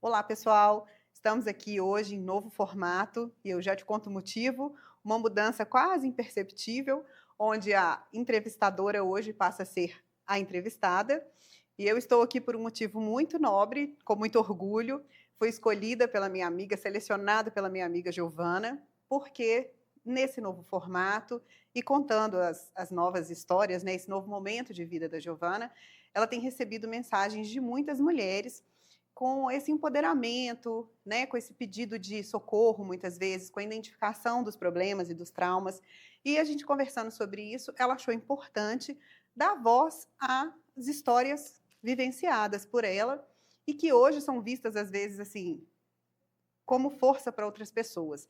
Olá, pessoal! Estamos aqui hoje em novo formato e eu já te conto o motivo, uma mudança quase imperceptível, onde a entrevistadora hoje passa a ser a entrevistada. E eu estou aqui por um motivo muito nobre, com muito orgulho. Fui escolhida pela minha amiga, selecionada pela minha amiga Giovana, porque nesse novo formato e contando as novas histórias, né, esse novo momento de vida da Giovana, ela tem recebido mensagens de muitas mulheres com esse empoderamento, né, com esse pedido de socorro, muitas vezes, com a identificação dos problemas e dos traumas. E a gente conversando sobre isso, ela achou importante dar voz às histórias vivenciadas por ela e que hoje são vistas, às vezes, assim, como força para outras pessoas.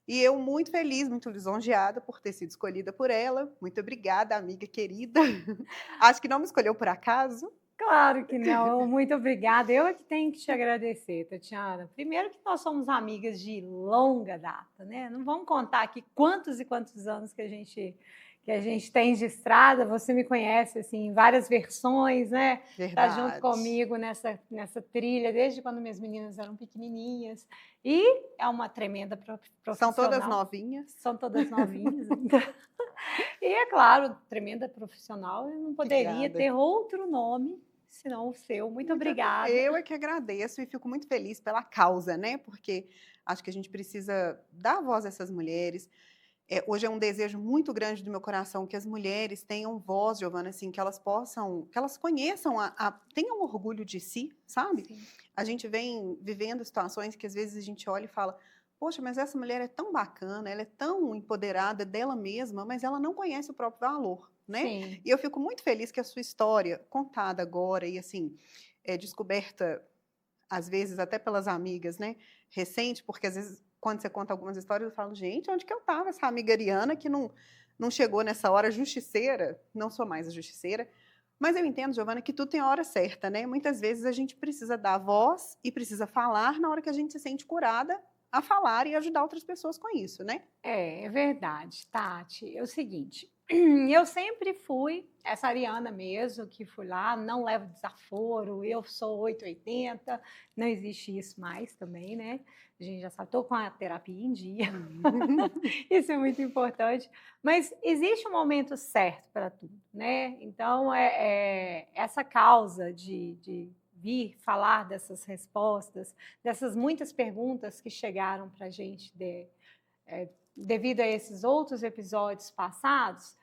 E eu muito feliz, muito lisonjeada por ter sido escolhida por ela. Muito obrigada, amiga querida. Acho que não me escolheu por acaso. Claro que não, muito obrigada. Eu é que tenho que te agradecer, Tatiana. Primeiro que nós somos amigas de longa data, né? Não vamos contar aqui quantos e quantos anos que a gente tem de estrada. Você me conhece assim em várias versões, né? Tá junto Verdade. comigo nessa trilha desde quando minhas meninas eram pequenininhas. E é uma tremenda São todas profissional. novinhas. São todas novinhas ainda. E é claro, tremenda profissional, eu não poderia Obrigada. ter outro nome senão o seu. Muito obrigada. Eu é que agradeço e fico muito feliz pela causa, né, porque acho que a gente precisa dar voz a essas mulheres. Hoje é um desejo muito grande do meu coração que as mulheres tenham voz, Giovana, assim, que elas possam, que elas conheçam, tenham orgulho de si, sabe? Sim, A gente vem vivendo situações que às vezes a gente olha e fala, poxa, mas essa mulher é tão bacana, ela é tão empoderada dela mesma, mas ela não conhece o próprio valor, né? sim. E eu fico muito feliz que a sua história, contada agora e assim, descoberta às vezes até pelas amigas, né, recente, porque às vezes quando você conta algumas histórias eu falo: "Gente, onde que eu estava? Essa amiga Ariana que não chegou nessa hora justiceira", não sou mais a justiceira, mas eu entendo, Giovana, que tudo tem a hora certa, né, muitas vezes a gente precisa dar voz e precisa falar na hora que a gente se sente curada a falar e ajudar outras pessoas com isso, né. É verdade, Tati. É o seguinte, eu sempre fui essa Ariana mesmo, que fui lá, não levo desaforo, eu sou 880, não existe isso mais também, né? A gente já sabe, estou com a terapia em dia, isso é muito importante, mas existe um momento certo para tudo, né? Então, essa causa de vir falar dessas respostas, dessas muitas perguntas que chegaram para a gente devido a esses outros episódios passados,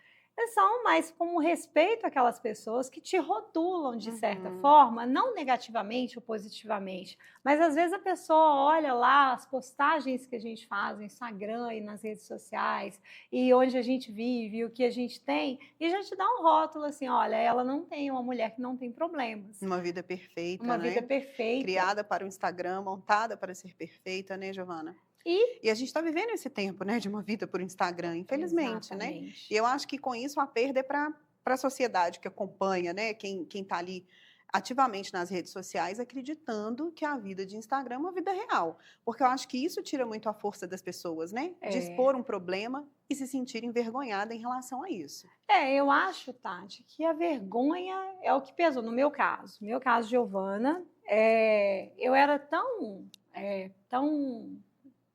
são mais com respeito àquelas pessoas que te rotulam de certa Uhum. forma, não negativamente ou positivamente, mas às vezes a pessoa olha lá as postagens que a gente faz no Instagram e nas redes sociais, e onde a gente vive, o que a gente tem, e já te dá um rótulo assim: olha, ela não tem uma mulher que não tem problemas, Uma vida perfeita, uma vida né, perfeita. criada para o Instagram, montada para ser perfeita, né, Giovana. E E a gente está vivendo esse tempo, né, de uma vida por Instagram, infelizmente, né. E exatamente. eu acho que com isso a perda é para a sociedade que acompanha, né, quem está ali ativamente nas redes sociais acreditando que a vida de Instagram é uma vida real. Porque eu acho que isso tira muito a força das pessoas, né, de É, expor um problema e se sentir envergonhada em relação a isso. Eu acho, Tati, que a vergonha é o que pesou no meu caso. No meu caso, Giovana, eu era tão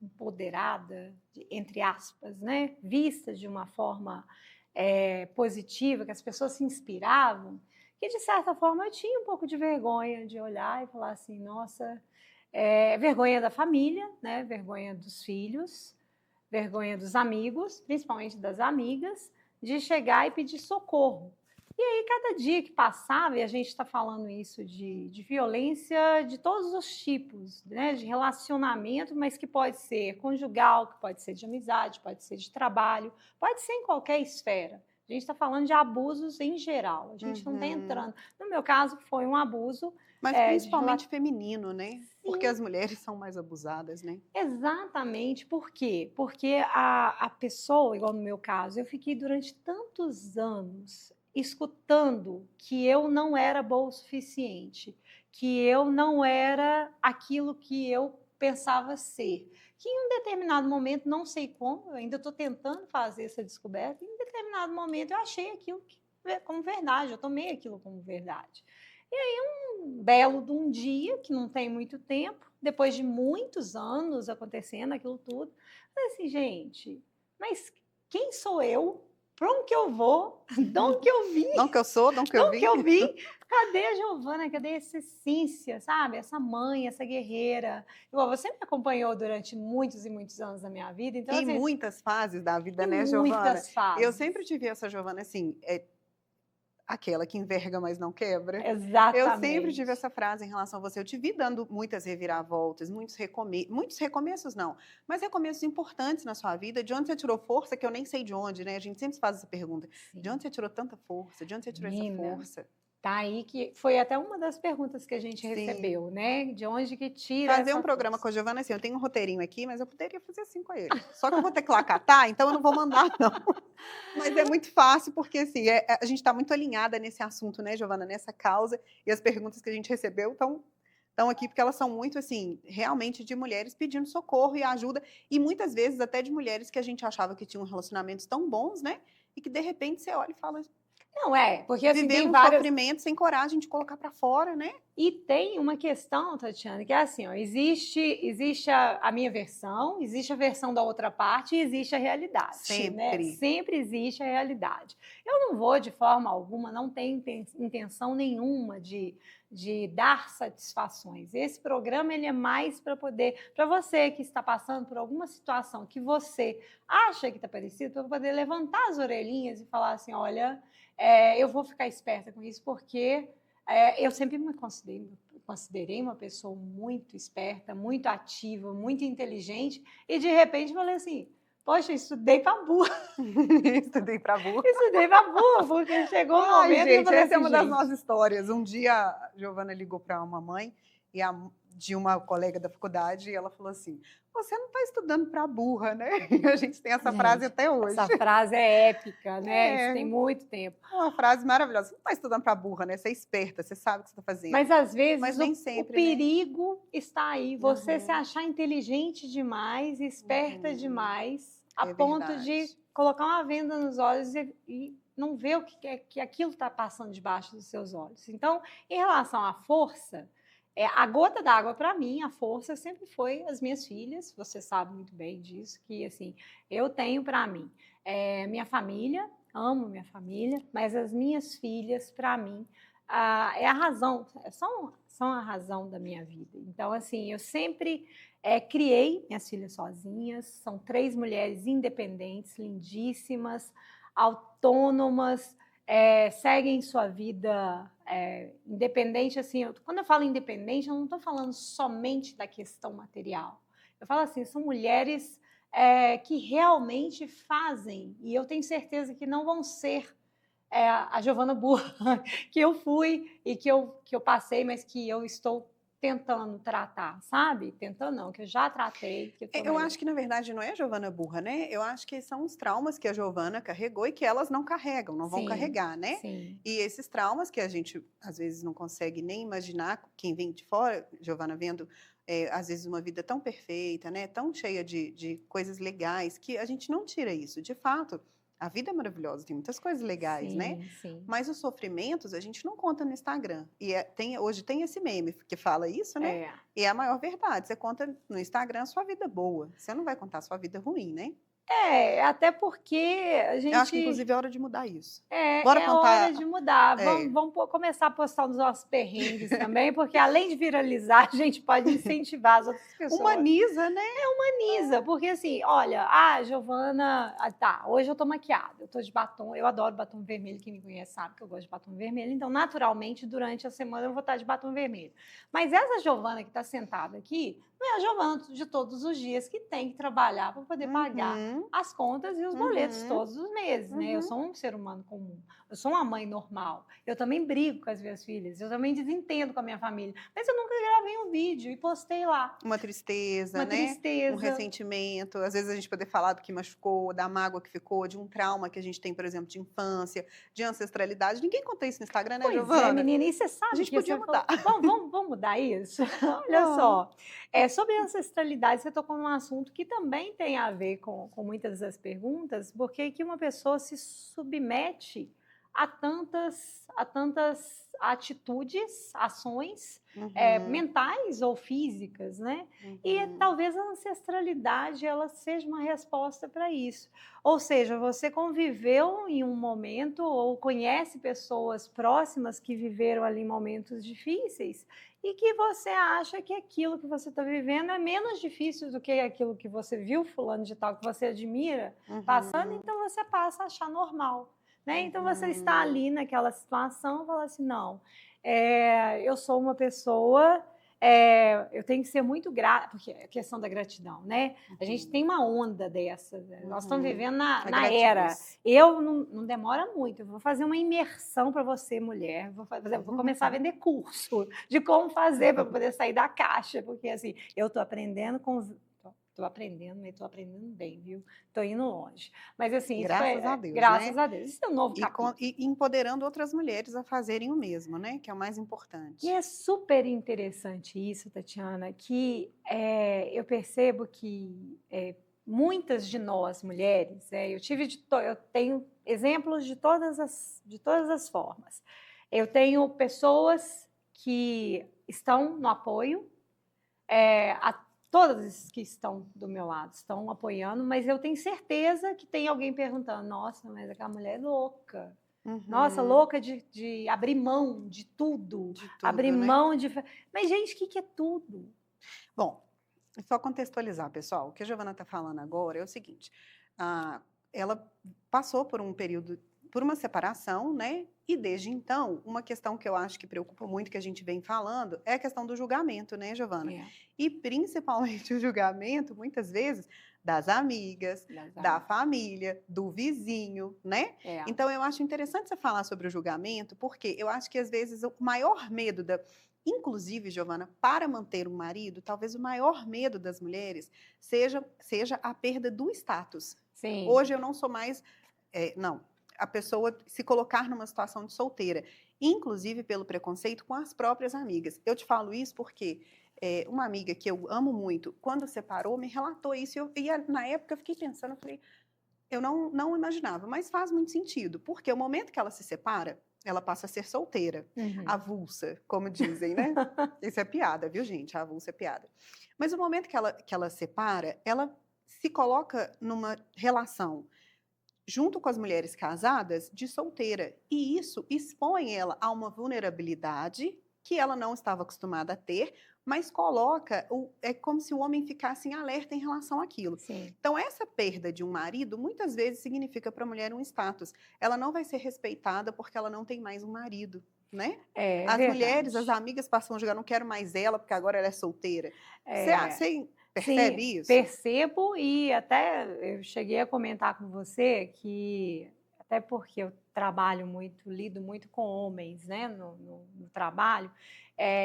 empoderada, entre aspas, né? Vista de uma forma positiva, que as pessoas se inspiravam, que de certa forma eu tinha um pouco de vergonha de olhar e falar assim, nossa, vergonha da família, né? Vergonha dos filhos, vergonha dos amigos, principalmente das amigas, de chegar e pedir socorro. E aí, cada dia que passava, e a gente está falando isso de violência de todos os tipos, né, de relacionamento, mas que pode ser conjugal, que pode ser de amizade, pode ser de trabalho, pode ser em qualquer esfera. A gente está falando de abusos em geral, a gente não está Uhum. entrando. No meu caso, foi um abuso Mas de principalmente relação. feminino, né, porque Sim, as mulheres são mais abusadas, né. exatamente, por quê? Porque a pessoa, igual no meu caso, eu fiquei durante tantos anos escutando que eu não era boa o suficiente, que eu não era aquilo que eu pensava ser, que em um determinado momento, não sei como, eu ainda estou tentando fazer essa descoberta, em um determinado momento eu achei aquilo como verdade, eu tomei aquilo como verdade. Um belo de um dia, que não tem muito tempo, depois de muitos anos acontecendo aquilo tudo, eu falei assim, gente, mas quem sou eu? Para onde que eu vou? De onde que eu vim? De onde que eu sou? De onde que De eu onde vim? que eu vim? Cadê a Giovana? Cadê essa essência, sabe? Essa mãe, essa guerreira. Igual você me acompanhou durante muitos e muitos anos da minha vida, então E assim, muitas fases da vida, e né, Giovana? muitas Eu fases. sempre tive essa Giovana assim, aquela que enverga, mas não quebra. Eu sempre tive Exatamente. essa frase em relação a você. Eu te vi dando muitas reviravoltas, muitos recomeços não, mas recomeços importantes na sua vida. De onde você tirou força, que eu nem sei de onde, né? A gente sempre faz essa pergunta. De Sim. onde você tirou tanta força? De onde você tirou essa Menina, força? tá aí que foi até uma das perguntas que a gente Sim. recebeu, né? De onde que tira Fazer um essa programa força? com a Giovana, assim, eu tenho um roteirinho aqui, mas eu poderia fazer assim com ele. Só que eu vou ter que lacatar, então eu não vou mandar, não. Mas é muito fácil, porque assim, a gente está muito alinhada nesse assunto, né, Giovana, nessa causa, e as perguntas que a gente recebeu estão aqui porque elas são muito, assim, realmente de mulheres pedindo socorro e ajuda, e muitas vezes até de mulheres que a gente achava que tinham relacionamentos tão bons, né, e que de repente você olha e fala, Não é, porque assim vivendo tem um várias. sofrimento sem coragem de colocar para fora, né? E tem uma questão, Tatiana, que é assim, ó, existe a minha versão, existe a versão da outra parte e existe a realidade, né? Sempre. Sempre existe a realidade. Eu não vou, de forma alguma, não tenho intenção nenhuma de dar satisfações. Esse programa ele é mais para você que está passando por alguma situação que você acha que está parecido, para poder levantar as orelhinhas e falar assim, olha, eu vou ficar esperta com isso porque eu sempre me considerei uma pessoa muito esperta, muito ativa, muito inteligente, e de repente falei assim: poxa, estudei para burra. Estudei para burra. Estudei para burra, porque chegou um Ai, momento que eu gente, falei essa é assim, uma das gente. nossas histórias. Um dia a Giovana ligou para uma mãe de uma colega da faculdade e ela falou assim: você não está estudando para burra, né? E a gente tem essa frase Gente, até hoje. essa frase é épica, né? Isso É, tem muito tempo. uma frase maravilhosa. Você não está estudando para burra, né? Você é esperta, você sabe o que você está fazendo. Mas às Mas vezes nem o sempre, né? perigo está aí, você se Uhum, achar inteligente demais, esperta uhum. demais, a É ponto de verdade. colocar uma venda nos olhos e não ver o que aquilo está passando debaixo dos seus olhos. Então, em relação à força, a gota d'água para mim, a força sempre foi as minhas filhas. Você sabe muito bem disso, que assim eu tenho para mim minha família, amo minha família, mas as minhas filhas para mim é a razão, são a razão da minha vida. Então, assim, eu sempre criei minhas filhas sozinhas, são 3 mulheres independentes, lindíssimas, autônomas, seguem sua vida independente. Assim, quando eu falo independente, eu não estou falando somente da questão material. Eu falo assim, são mulheres que realmente fazem, e eu tenho certeza que não vão ser a Giovana burra que eu fui e que eu passei, mas que eu estou tentando tratar, sabe? Tentando não, que eu já tratei, que eu estou Eu melhor. acho que, na verdade, não é a Giovana burra, né? Eu acho que são os traumas que a Giovana carregou e que elas não carregam, não vão Sim, carregar, né? sim. E esses traumas que a gente, às vezes, não consegue nem imaginar, quem vem de fora, Giovana vendo, às vezes, uma vida tão perfeita, né? Tão cheia de coisas legais, que a gente não tira isso. De fato, a vida é maravilhosa, tem muitas coisas legais, né? Sim, sim. Mas os sofrimentos a gente não conta no Instagram. E hoje tem esse meme que fala isso, né? É. E é a maior verdade. Você conta no Instagram a sua vida boa. Você não vai contar a sua vida ruim, né? Até porque a Eu acho que, gente inclusive, é hora de mudar isso. Bora é hora contar. de mudar. É, Vamos começar a postar os nossos perrengues também, porque além de viralizar, a gente pode incentivar as outras pessoas. humaniza, né? Humaniza, porque assim, olha, Giovana, tá, hoje eu tô maquiada, eu tô de batom, eu adoro batom vermelho, quem me conhece sabe que eu gosto de batom vermelho, então naturalmente durante a semana eu vou estar de batom vermelho. Mas essa Giovana que está sentada aqui, não é a Giovana de todos os dias que tem que trabalhar para poder pagar Uhum, as contas e os boletos uhum, todos os meses, né? Eu uhum. sou um ser humano comum, eu sou uma mãe normal, eu também brigo com as minhas filhas, eu também desentendo com a minha família, mas eu nunca gravei um vídeo e postei lá. Uma tristeza, Uma né? Um tristeza. ressentimento. Às vezes a gente poder falar do que machucou, da mágoa que ficou, de um trauma que a gente tem, por exemplo, de infância, de ancestralidade. Ninguém conta isso no Instagram, né, Pois é, Giovana? menina, e você A sabe gente que podia você falou, mudar. vamos mudar isso? Olha Vamos. só, sobre ancestralidade, você tocou num assunto que também tem a ver com muitas das perguntas, porque que uma pessoa se submete a tantas atitudes, ações mentais ou físicas, né? E talvez a ancestralidade ela seja uma resposta para isso. Ou seja, você conviveu em um momento ou conhece pessoas próximas que viveram ali momentos difíceis e que você acha que aquilo que você está vivendo é menos difícil do que aquilo que você viu fulano de tal, que você admira, passando, então você passa a achar normal. Né? Então você está ali naquela situação e fala assim, não, eu sou uma pessoa, eu tenho que ser muito grata, porque é a questão da gratidão, né? A gente tem uma onda dessa, nós estamos vivendo na era. Eu não demora muito, eu vou fazer uma imersão para você, mulher, vou começar a vender curso de como fazer para poder sair da caixa, porque assim, eu estou aprendendo com... Estou aprendendo, mas estou aprendendo bem, viu? Estou indo longe. Mas assim, graças a Deus, graças né? a Deus. Isso é um novo capítulo. E empoderando outras mulheres a fazerem o mesmo, né? Que é o mais importante. E é super interessante isso, Tatiana, que eu percebo que muitas de nós mulheres, eu tenho exemplos de todas as formas. Eu tenho pessoas que estão no apoio, todas que estão do meu lado estão apoiando, mas eu tenho certeza que tem alguém perguntando, nossa, mas aquela mulher é louca. Nossa, louca de abrir mão de tudo. Abrir mão de... Mas, gente, o que é tudo? Bom, só contextualizar, pessoal. O que a Giovana está falando agora é o seguinte. Ela passou por um período, por uma separação, né? E desde então, uma questão que eu acho que preocupa muito, que a gente vem falando, é a questão do julgamento, né, Giovana? E principalmente o julgamento, muitas vezes, das amigas, da família, do vizinho, né? Então, eu acho interessante você falar sobre o julgamento, porque eu acho que, às vezes, o maior medo inclusive, Giovana, para manter um marido, talvez o maior medo das mulheres seja a perda do status. Sim. Hoje eu não sou mais... a pessoa se colocar numa situação de solteira, inclusive pelo preconceito com as próprias amigas. Eu te falo isso porque uma amiga que eu amo muito, quando separou, me relatou isso, e na época eu fiquei pensando, eu falei, eu não imaginava, mas faz muito sentido, porque o momento que ela se separa, ela passa a ser solteira, avulsa, como dizem, né? Isso é piada, viu, gente? A avulsa é piada. Mas o momento que ela separa, ela se coloca numa relação junto com as mulheres casadas, de solteira. E isso expõe ela a uma vulnerabilidade que ela não estava acostumada a ter, mas coloca, é como se o homem ficasse em alerta em relação àquilo. Sim. Então, essa perda de um marido, muitas vezes, significa para a mulher um status. Ela não vai ser respeitada porque ela não tem mais um marido, né? As mulheres, as amigas passam a jogar, não quero mais ela porque agora ela é solteira. Você percebe isso? Percebo, e até eu cheguei a comentar com você que, até porque eu trabalho muito, lido muito com homens, né, no trabalho,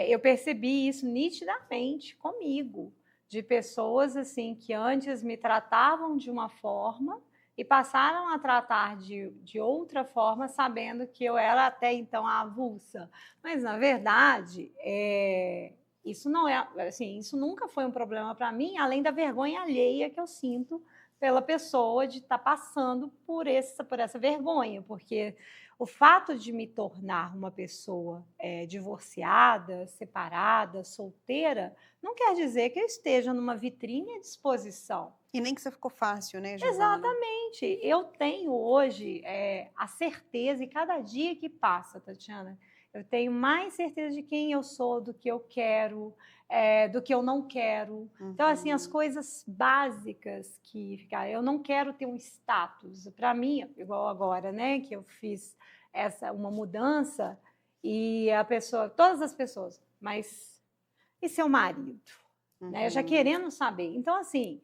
eu percebi isso nitidamente comigo, de pessoas assim que antes me tratavam de uma forma e passaram a tratar de outra forma, sabendo que eu era até então a avulsa. Mas, na verdade, isso não assim, isso nunca foi um problema para mim, além da vergonha alheia que eu sinto pela pessoa de estar passando por essa vergonha, porque o fato de me tornar uma pessoa divorciada, separada, solteira, não quer dizer que eu esteja numa vitrine à disposição. E nem que você ficou fácil, né, Giovana? Exatamente. Eu tenho hoje a certeza, e cada dia que passa, Tatiana, eu tenho mais certeza de quem eu sou, do que eu quero, do que eu não quero. Então, assim, as coisas básicas que ficaram. Eu não quero ter um status. Para mim, igual agora, né, que eu fiz uma mudança e todas as pessoas, mas e seu marido? Né, já querendo saber. Então, assim,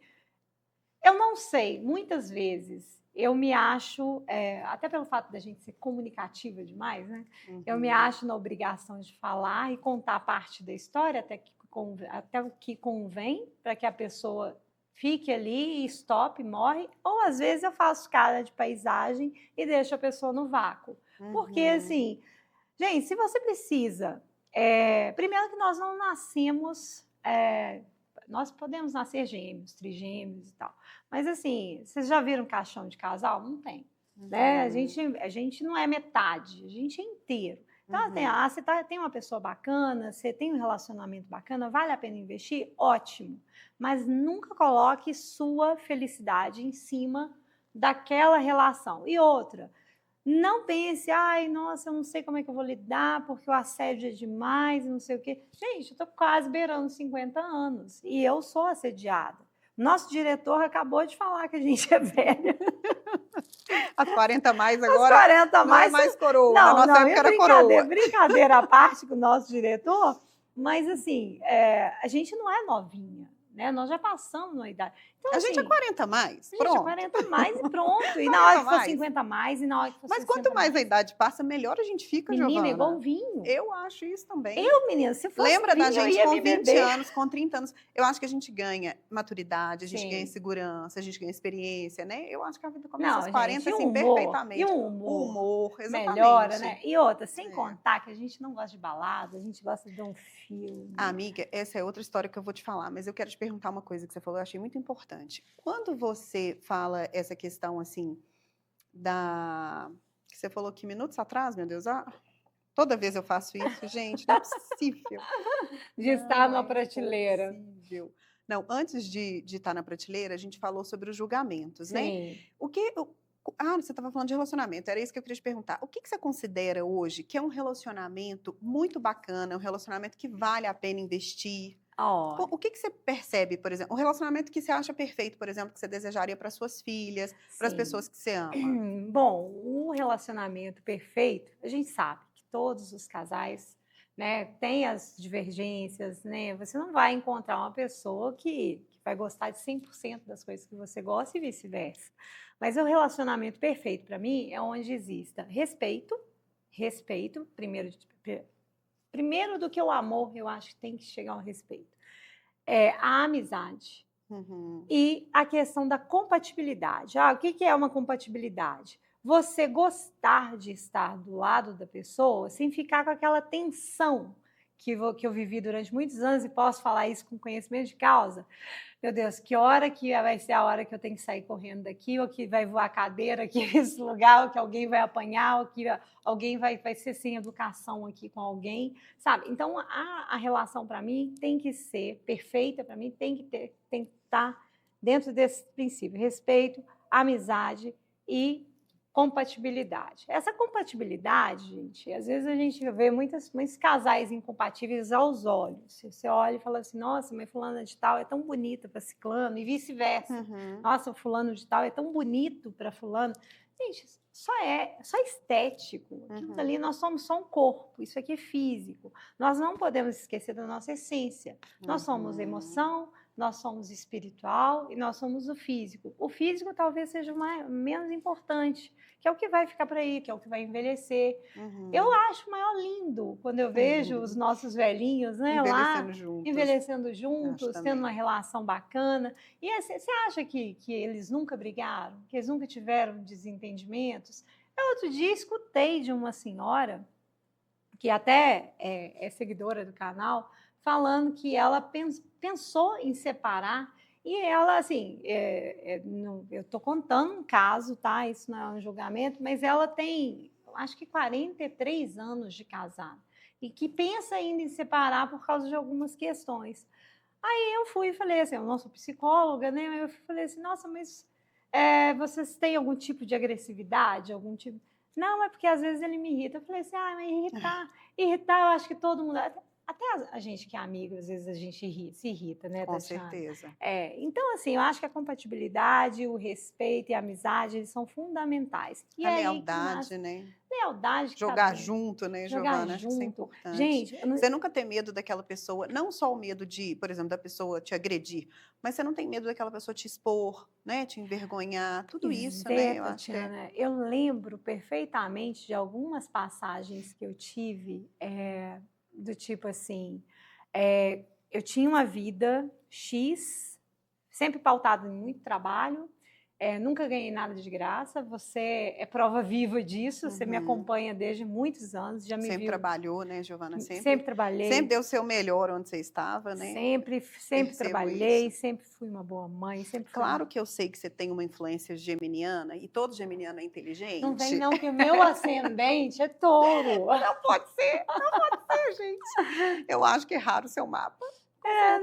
eu não sei, muitas vezes eu me acho, até pelo fato da gente ser comunicativa demais, né? Eu me acho na obrigação de falar e contar parte da história até o que convém para que a pessoa fique ali e stop, morre. Ou às vezes eu faço cara de paisagem e deixo a pessoa no vácuo. Porque, assim, gente, se você precisa... primeiro que nós não nascemos... nós podemos nascer gêmeos, trigêmeos e tal. Mas, assim, vocês já viram caixão de casal? Não tem. né? A gente não é metade, a gente é inteiro. Então, você tem uma pessoa bacana, você tem um relacionamento bacana, vale a pena investir? Ótimo. Mas nunca coloque sua felicidade em cima daquela relação. E outra, não pense, ai, nossa, eu não sei como é que eu vou lidar, porque o assédio é demais, não sei o quê. Gente, eu tô quase beirando 50 anos e eu sou assediada. Nosso diretor acabou de falar que a gente é velha. As 40 mais agora. As 40 não mais. É mais coroa. Não, Na nossa época era coroa. Brincadeira à parte com o nosso diretor, mas assim, a gente não é novinha, né? Nós já passamos na idade. Então, a gente é 40 mais. A pronto. gente é 40 mais e pronto. E na hora que for 50 mais, e na hora que for 60 mais. Mas quanto mais a idade passa, melhor a gente fica, Menina, Giovana. igual vinho. Eu acho isso também. Menina, se fosse Lembra vinho, da gente eu ia com me 20 beber. anos, com 30 anos? Eu acho que a gente ganha maturidade, a gente Sim. ganha segurança, a gente ganha experiência, né? Eu acho que a vida começa aos Não, 40, gente, assim, perfeitamente. E o humor exatamente. melhora, né? E outra, sem contar que a gente não gosta de balada, a gente gosta de um filme. Amiga, essa é outra história que eu vou te falar, mas eu quero te perguntar uma coisa que você falou, eu achei muito importante. Quando você fala essa questão, assim, que você falou que minutos atrás, meu Deus, toda vez eu faço isso, gente, não é possível. De estar na prateleira. Não é possível. Não, antes de estar na prateleira, a gente falou sobre os julgamentos, Sim. né? Você estava falando de relacionamento, era isso que eu queria te perguntar. O que você considera hoje que é um relacionamento muito bacana, um relacionamento que vale a pena investir? O que você percebe, por exemplo? Um relacionamento que você acha perfeito, por exemplo, que você desejaria para suas filhas, para as pessoas que você ama? Bom, um relacionamento perfeito, a gente sabe que todos os casais, né, têm as divergências, né? Você não vai encontrar uma pessoa que vai gostar de 100% das coisas que você gosta e vice-versa. Mas o relacionamento perfeito para mim é onde exista respeito, primeiro do que o amor, eu acho que tem que chegar ao respeito. A amizade e a questão da compatibilidade. O que é uma compatibilidade? Você gostar de estar do lado da pessoa sem ficar com aquela tensão que eu vivi durante muitos anos e posso falar isso com conhecimento de causa. Meu Deus, que hora que vai ser a hora que eu tenho que sair correndo daqui, ou que vai voar a cadeira aqui nesse lugar, ou que alguém vai apanhar, ou que alguém vai ser sem educação aqui com alguém, sabe? Então, a relação, para mim, tem que ser perfeita, para mim, tem que estar dentro desse princípio: respeito, amizade e compatibilidade. Essa compatibilidade, gente, às vezes a gente vê muitos casais incompatíveis aos olhos. Você olha e fala assim, nossa, mas fulana de tal é tão bonita para ciclano, e vice-versa. Nossa, o fulano de tal é tão bonito para fulano. Gente, só estético. Aquilo ali, nós somos só um corpo, isso aqui é físico. Nós não podemos esquecer da nossa essência. Nós somos emoção, nós somos espiritual e nós somos o físico. O físico talvez seja o menos importante, que é o que vai ficar por aí, que é o que vai envelhecer. Eu acho maior lindo quando eu vejo os nossos velhinhos, né, envelhecendo juntos, tendo uma relação bacana. E assim, você acha que eles nunca brigaram? Que eles nunca tiveram desentendimentos? Outro dia escutei de uma senhora, que até é seguidora do canal, falando que ela pensou em separar e ela, assim, eu estou contando um caso, tá? Isso não é um julgamento, mas ela tem, acho que 43 anos de casada e que pensa ainda em separar por causa de algumas questões. Aí eu fui e falei assim, eu não sou psicóloga, né? Eu falei assim, nossa, mas vocês têm algum tipo de agressividade, algum tipo... Não, é porque às vezes ele me irrita. Eu falei assim, mas irritar, eu acho que todo mundo... Até a gente que é amigo, às vezes a gente se irrita, né, Tatiana? Com certeza. Então, assim, eu acho que a compatibilidade, o respeito e a amizade, eles são fundamentais. E a lealdade, né? Lealdade. Jogar junto, né, Giovana? Acho que isso é importante. Gente, você nunca tem medo daquela pessoa, não só o medo de, por exemplo, da pessoa te agredir, mas você não tem medo daquela pessoa te expor, né, te envergonhar, tudo isso, né? Tatiana, eu lembro perfeitamente de algumas passagens que eu tive, do tipo assim, eu tinha uma vida X, sempre pautada em muito trabalho, Nunca ganhei nada de graça, você é prova viva disso, você me acompanha desde muitos anos, já me Sempre viu. trabalhou, né, Giovana? Sempre trabalhei. Sempre deu o seu melhor onde você estava, né? Sempre Percebo trabalhei, isso. sempre fui uma boa mãe, sempre fui. Claro que eu sei que você tem uma influência geminiana, e todo geminiano é Não inteligente. vem não, que o meu ascendente é touro. Não pode ser, gente. Eu acho que é raro o seu mapa.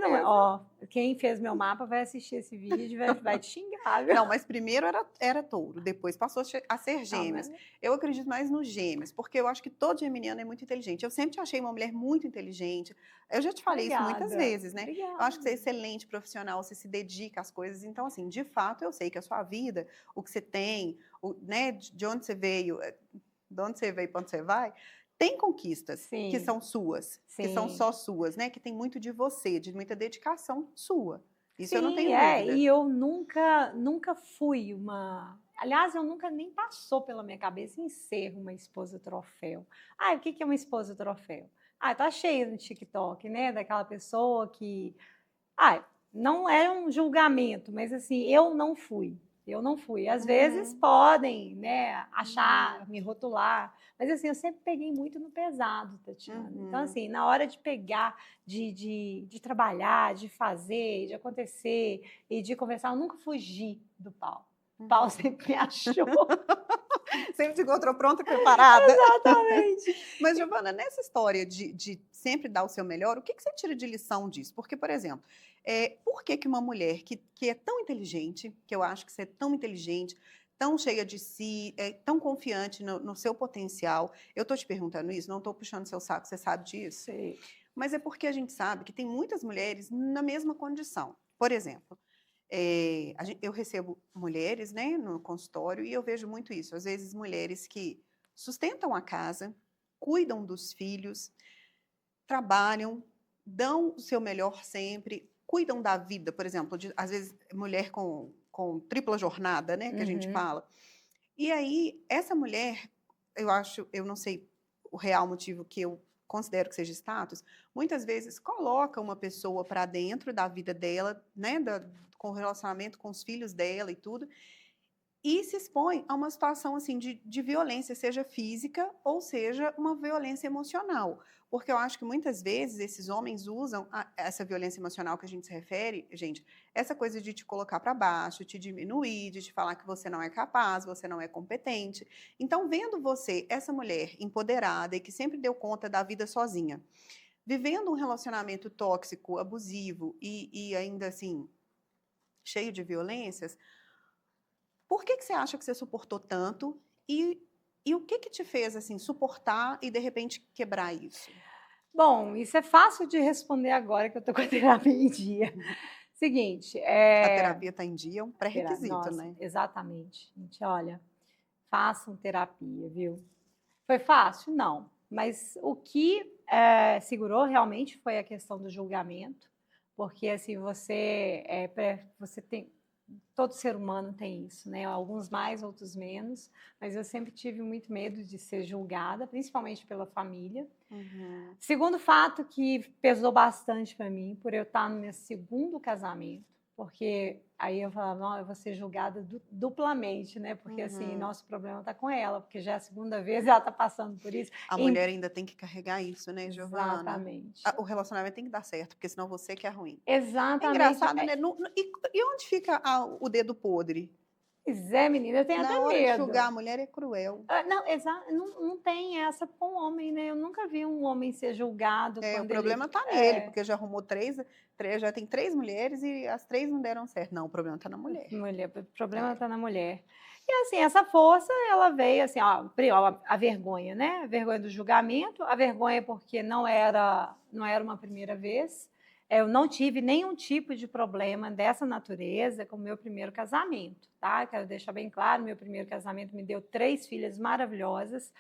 Não é. Ó, quem fez meu mapa vai assistir esse vídeo e vai te xingar, viu? Não, mas primeiro era touro, depois passou a ser gêmeos. Não, Eu acredito mais nos gêmeos, porque eu acho que todo geminiano é muito inteligente. Eu sempre te achei uma mulher muito inteligente. Eu já te falei isso muitas obrigada. vezes, né? Obrigada. Eu acho que você é excelente profissional, você se dedica às coisas. Então, assim, de fato, eu sei que a sua vida, o que você tem, né, de onde você veio, de onde você veio para onde você vai, tem conquistas que Sim. são suas, que são Sim. só suas, né? Que tem muito de você, de muita dedicação sua. Isso Sim, eu não tenho dúvida. E eu nunca fui uma. Aliás, eu nunca nem passou pela minha cabeça em ser uma esposa troféu. O que é uma esposa troféu? Tá cheio no TikTok, né? Daquela pessoa que. Não é um julgamento, mas assim, eu não fui. Eu não fui. Às vezes podem, né, achar, me rotular, mas assim, eu sempre peguei muito no pesado, Tatiana. Então, assim, na hora de pegar, de trabalhar, de fazer, de acontecer e de conversar, eu nunca fugi do pau. O pau sempre me achou. Sempre te encontrou pronta e preparada. Exatamente. Mas, Giovana, nessa história de sempre dar o seu melhor, o que você tira de lição disso? Porque, por exemplo, por que uma mulher que é tão inteligente, que eu acho que você é tão inteligente, tão cheia de si, tão confiante no seu potencial, eu estou te perguntando isso, não estou puxando seu saco, você sabe disso? Sim. Mas é porque a gente sabe que tem muitas mulheres na mesma condição. Por exemplo, eu recebo mulheres, né, no consultório e eu vejo muito isso. Às vezes, mulheres que sustentam a casa, cuidam dos filhos, trabalham, dão o seu melhor sempre, cuidam da vida, por exemplo, às vezes, mulher com tripla jornada, né, que a gente fala. E aí, essa mulher, eu não sei o real motivo que eu considero que seja status, muitas vezes coloca uma pessoa para dentro da vida dela, né, com o relacionamento com os filhos dela e tudo, e se expõe a uma situação assim de violência, seja física ou seja uma violência emocional. Porque eu acho que muitas vezes esses homens usam essa violência emocional que a gente se refere, gente, essa coisa de te colocar para baixo, te diminuir, de te falar que você não é capaz, você não é competente. Então, vendo você, essa mulher empoderada e que sempre deu conta da vida sozinha, vivendo um relacionamento tóxico, abusivo e ainda assim cheio de violências, por que você acha que você suportou tanto e o que te fez assim suportar e de repente quebrar isso? Bom, isso é fácil de responder agora que eu estou com a terapia em dia. Seguinte, A terapia está em dia, é um pré-requisito, né? Exatamente. Gente, olha, façam terapia, viu? Foi fácil? Não. Mas o que segurou realmente foi a questão do julgamento, porque assim você tem, todo ser humano tem isso, né? Alguns mais, outros menos, mas eu sempre tive muito medo de ser julgada, principalmente pela família. Segundo fato que pesou bastante para mim, por eu estar no meu segundo casamento, porque aí eu falava, não, eu vou ser julgada duplamente, né? Porque assim, nosso problema está com ela, porque já é a segunda vez ela está passando por isso. A mulher ainda tem que carregar isso, né, Giovana? Exatamente. O relacionamento tem que dar certo, porque senão você que é ruim. Exatamente. É engraçado, né? E onde fica o dedo podre? Pois é, menina, eu tenho até medo. Na hora de julgar a mulher é cruel. Não tem essa com o homem, né? Eu nunca vi um homem ser julgado. O problema está nele, porque já arrumou já tem 3 mulheres e as 3 não deram certo. Não, o problema está na mulher. O problema está na mulher. E assim, essa força, ela veio assim, a vergonha, né? A vergonha do julgamento, a vergonha porque não era uma primeira vez. Eu não tive nenhum tipo de problema dessa natureza com o meu primeiro casamento, tá? Quero deixar bem claro, meu primeiro casamento me deu 3 filhas maravilhosas.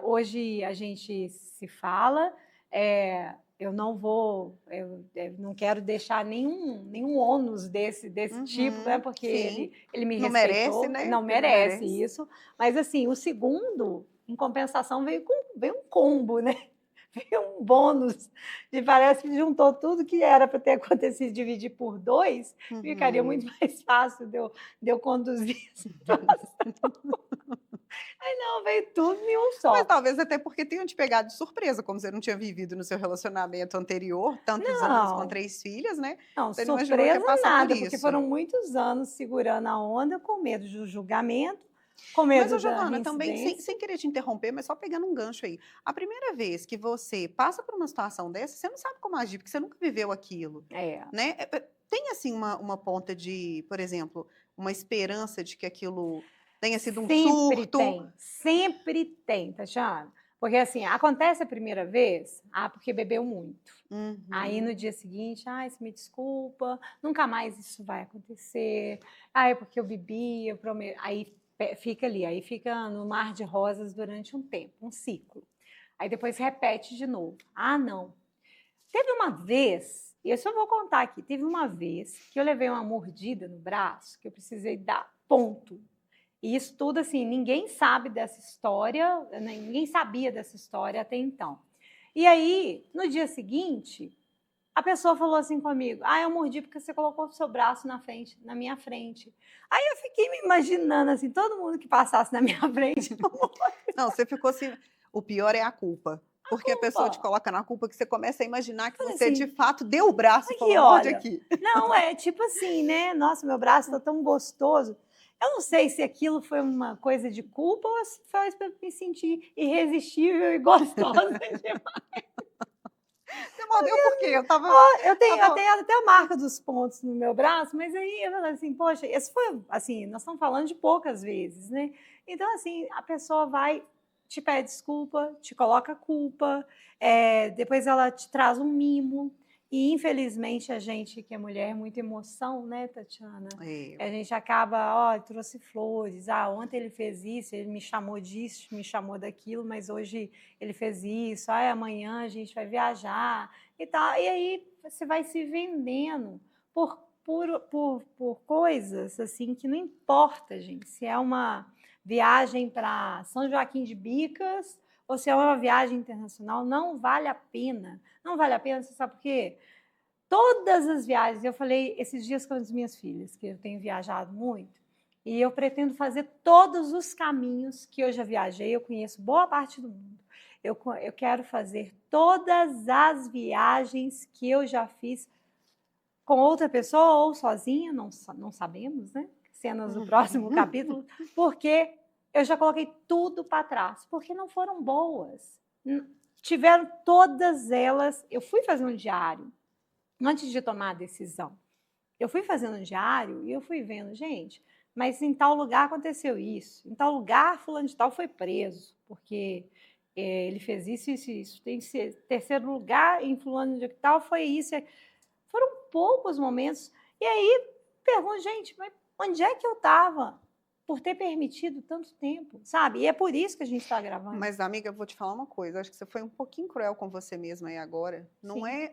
Hoje a gente se fala, eu não quero deixar nenhum ônus desse tipo, né? Porque ele me não respeitou, merece, né? Não merece isso. Mas assim, o segundo, em compensação, veio um combo, né? veio um bônus, parece que juntou tudo que era para ter acontecido, dividir por 2, ficaria muito mais fácil de eu conduzir a situação. Aí não, veio tudo em um Mas só. talvez até porque tenham te pegado de surpresa, como você não tinha vivido no seu relacionamento anterior, tantos anos com Não, 3 filhas, né? não, Você não imaginou que ia surpresa passar por nada, porque isso. foram muitos anos segurando a onda, com medo do julgamento, com Mas, medo ô da Giovana, também, reincidência. sem querer te interromper, mas só pegando um gancho aí. A primeira vez que você passa por uma situação dessa, você não sabe como agir, porque você nunca viveu aquilo, É. né? Tem, assim, uma ponta de, por exemplo, uma esperança de que aquilo tenha sido um surto? Sempre tem, Tatiana. Porque assim, acontece a primeira vez, porque bebeu muito. Aí no Uhum. dia seguinte, ai, você me desculpa, nunca mais isso vai acontecer. Ai, porque eu bebi, eu prometo. Aí fica ali, aí fica no mar de rosas durante um tempo, um ciclo. Aí depois repete de novo. Ah, não. Teve uma vez, e eu só vou contar aqui, teve uma vez que eu levei uma mordida no braço, que eu precisei dar ponto. E isso tudo, assim, ninguém sabe dessa história, ninguém sabia dessa história até então. E aí, no dia seguinte, a pessoa falou assim comigo: ah, eu mordi porque você colocou o seu braço na frente, na minha frente. Aí eu fiquei me imaginando, assim, todo mundo que passasse na minha frente. Não, você ficou assim. O pior é a culpa. Porque a pessoa te Opa! coloca na culpa que você começa a imaginar que Falei você de assim, fato deu o braço e aqui, falou: morde olha. aqui. Não, é tipo assim, né? Nossa, meu braço está tão gostoso. Eu não sei se aquilo foi uma coisa de culpa ou se foi para me sentir irresistível e gostosa demais. Você mordeu por quê? Eu tava. Eu tenho tava... até a marca dos pontos no meu braço, mas aí eu falei assim, poxa, esse foi assim, nós estamos falando de poucas vezes, né? Então, assim, a pessoa vai, te pede desculpa, te coloca culpa, depois ela te traz um mimo. E infelizmente a gente que é mulher é muita emoção, né, Tatiana? É. A gente acaba, ó, trouxe flores, ontem ele fez isso, ele me chamou disso, me chamou daquilo, mas hoje ele fez isso, amanhã a gente vai viajar e tal. E aí você vai se vendendo por coisas assim que não importa, gente, se é uma viagem para São Joaquim de Bicas ou se é uma viagem internacional, não vale a pena. Não vale a pena, você sabe por quê? Todas as viagens, eu falei esses dias com as minhas filhas, que eu tenho viajado muito, e eu pretendo fazer todos os caminhos que eu já viajei, eu conheço boa parte do mundo. Eu quero fazer todas as viagens que eu já fiz com outra pessoa ou sozinha, não sabemos, né? Cenas do próximo capítulo, porque eu já coloquei tudo para trás, porque não foram boas. Tiveram todas elas, eu fui fazer um diário, antes de tomar a decisão. Eu fui fazendo um diário e eu fui vendo, gente, mas em tal lugar aconteceu isso, em tal lugar fulano de tal foi preso, porque ele fez isso, isso, isso. Em terceiro lugar, em fulano de tal foi isso. Foram poucos momentos. E aí, pergunto, gente, mas onde é que eu estava por ter permitido tanto tempo, sabe? E é por isso que a gente está gravando. Mas, amiga, eu vou te falar uma coisa. Acho que você foi um pouquinho cruel com você mesma aí agora. Não Sim. é.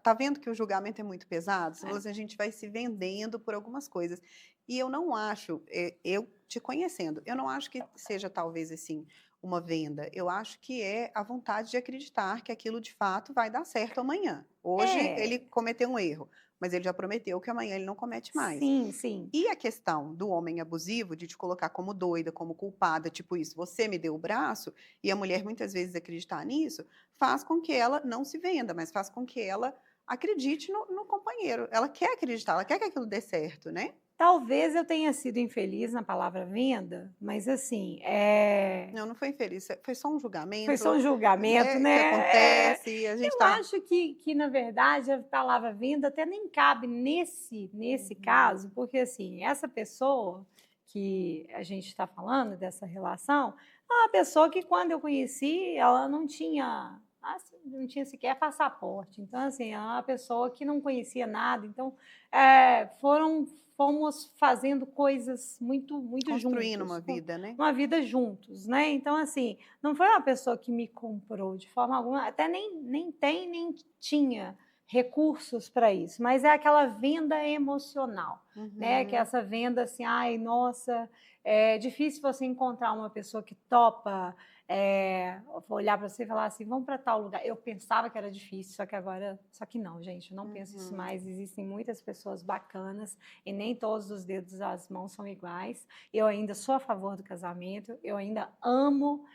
Tá vendo que o julgamento é muito pesado? É. A gente vai se vendendo por algumas coisas. E eu não acho, eu te conhecendo, eu não acho que seja talvez assim uma venda. Eu acho que é a vontade de acreditar que aquilo de fato vai dar certo amanhã. Hoje ele cometeu um erro, mas ele já prometeu que amanhã ele não comete mais. Sim, sim. E a questão do homem abusivo, de te colocar como doida, como culpada, tipo isso, você me deu o braço, e a mulher muitas vezes acreditar nisso, faz com que ela não se venda, mas faz com que ela acredite no companheiro. Ela quer acreditar, ela quer que aquilo dê certo, né? Talvez eu tenha sido infeliz na palavra venda, mas assim, Não foi infeliz, foi só um foi só julgamento um julgamento, que né? acontece, e a gente Eu tá. acho que, na verdade, a palavra venda até nem cabe nesse caso, porque assim, essa pessoa que a gente está falando, dessa relação, é uma pessoa que quando eu conheci, ela não tinha, assim, não tinha sequer passaporte. Então, assim, é uma pessoa que não conhecia nada. Então, fomos fazendo coisas muito, muito Construindo juntos, uma vida, né? uma vida juntos, né? Então, assim, não foi uma pessoa que me comprou de forma alguma, até nem tem, nem tinha recursos para isso, mas é aquela venda emocional, né? Que é essa venda assim, ai, nossa, é difícil você encontrar uma pessoa que topa eu vou olhar para você e falar assim, vamos para tal lugar. Eu pensava que era difícil, só que não, gente, eu não penso isso mais. Existem muitas pessoas bacanas e nem todos os dedos das mãos são iguais. Eu ainda sou a favor do casamento, eu ainda amo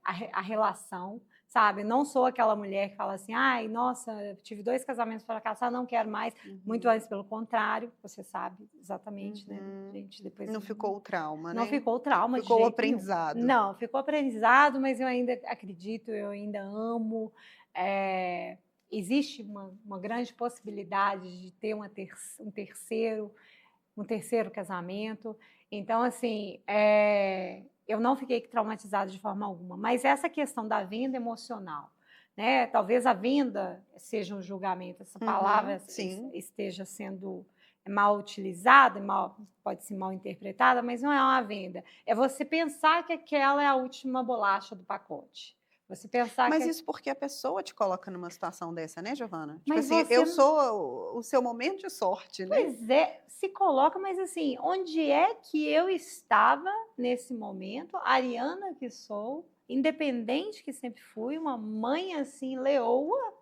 a relação, sabe? Não sou aquela mulher que fala assim, ai, nossa, eu tive 2 casamentos fracassados, não quero mais. Muito antes, pelo contrário, você sabe exatamente, né, gente? Depois Não ficou o trauma, não né? ficou o trauma de Ficou o jeito nenhum. aprendizado. Não, ficou aprendizado, mas eu ainda acredito, eu ainda amo. Existe uma grande possibilidade de ter um terceiro casamento. Então, assim, eu não fiquei traumatizada de forma alguma. Mas essa questão da venda emocional, né? Talvez a venda seja um julgamento, essa palavra esteja sendo mal utilizada, pode ser mal interpretada, mas não é uma venda. É você pensar que aquela é a última bolacha do pacote. Você pensar Mas isso porque a pessoa te coloca numa situação dessa, né, Giovana? Tipo Mas assim, eu você sou o seu momento de sorte, né? Pois é, se coloca, mas assim, onde é que eu estava nesse momento, Ariana que sou, independente que sempre fui, uma mãe assim, leoa,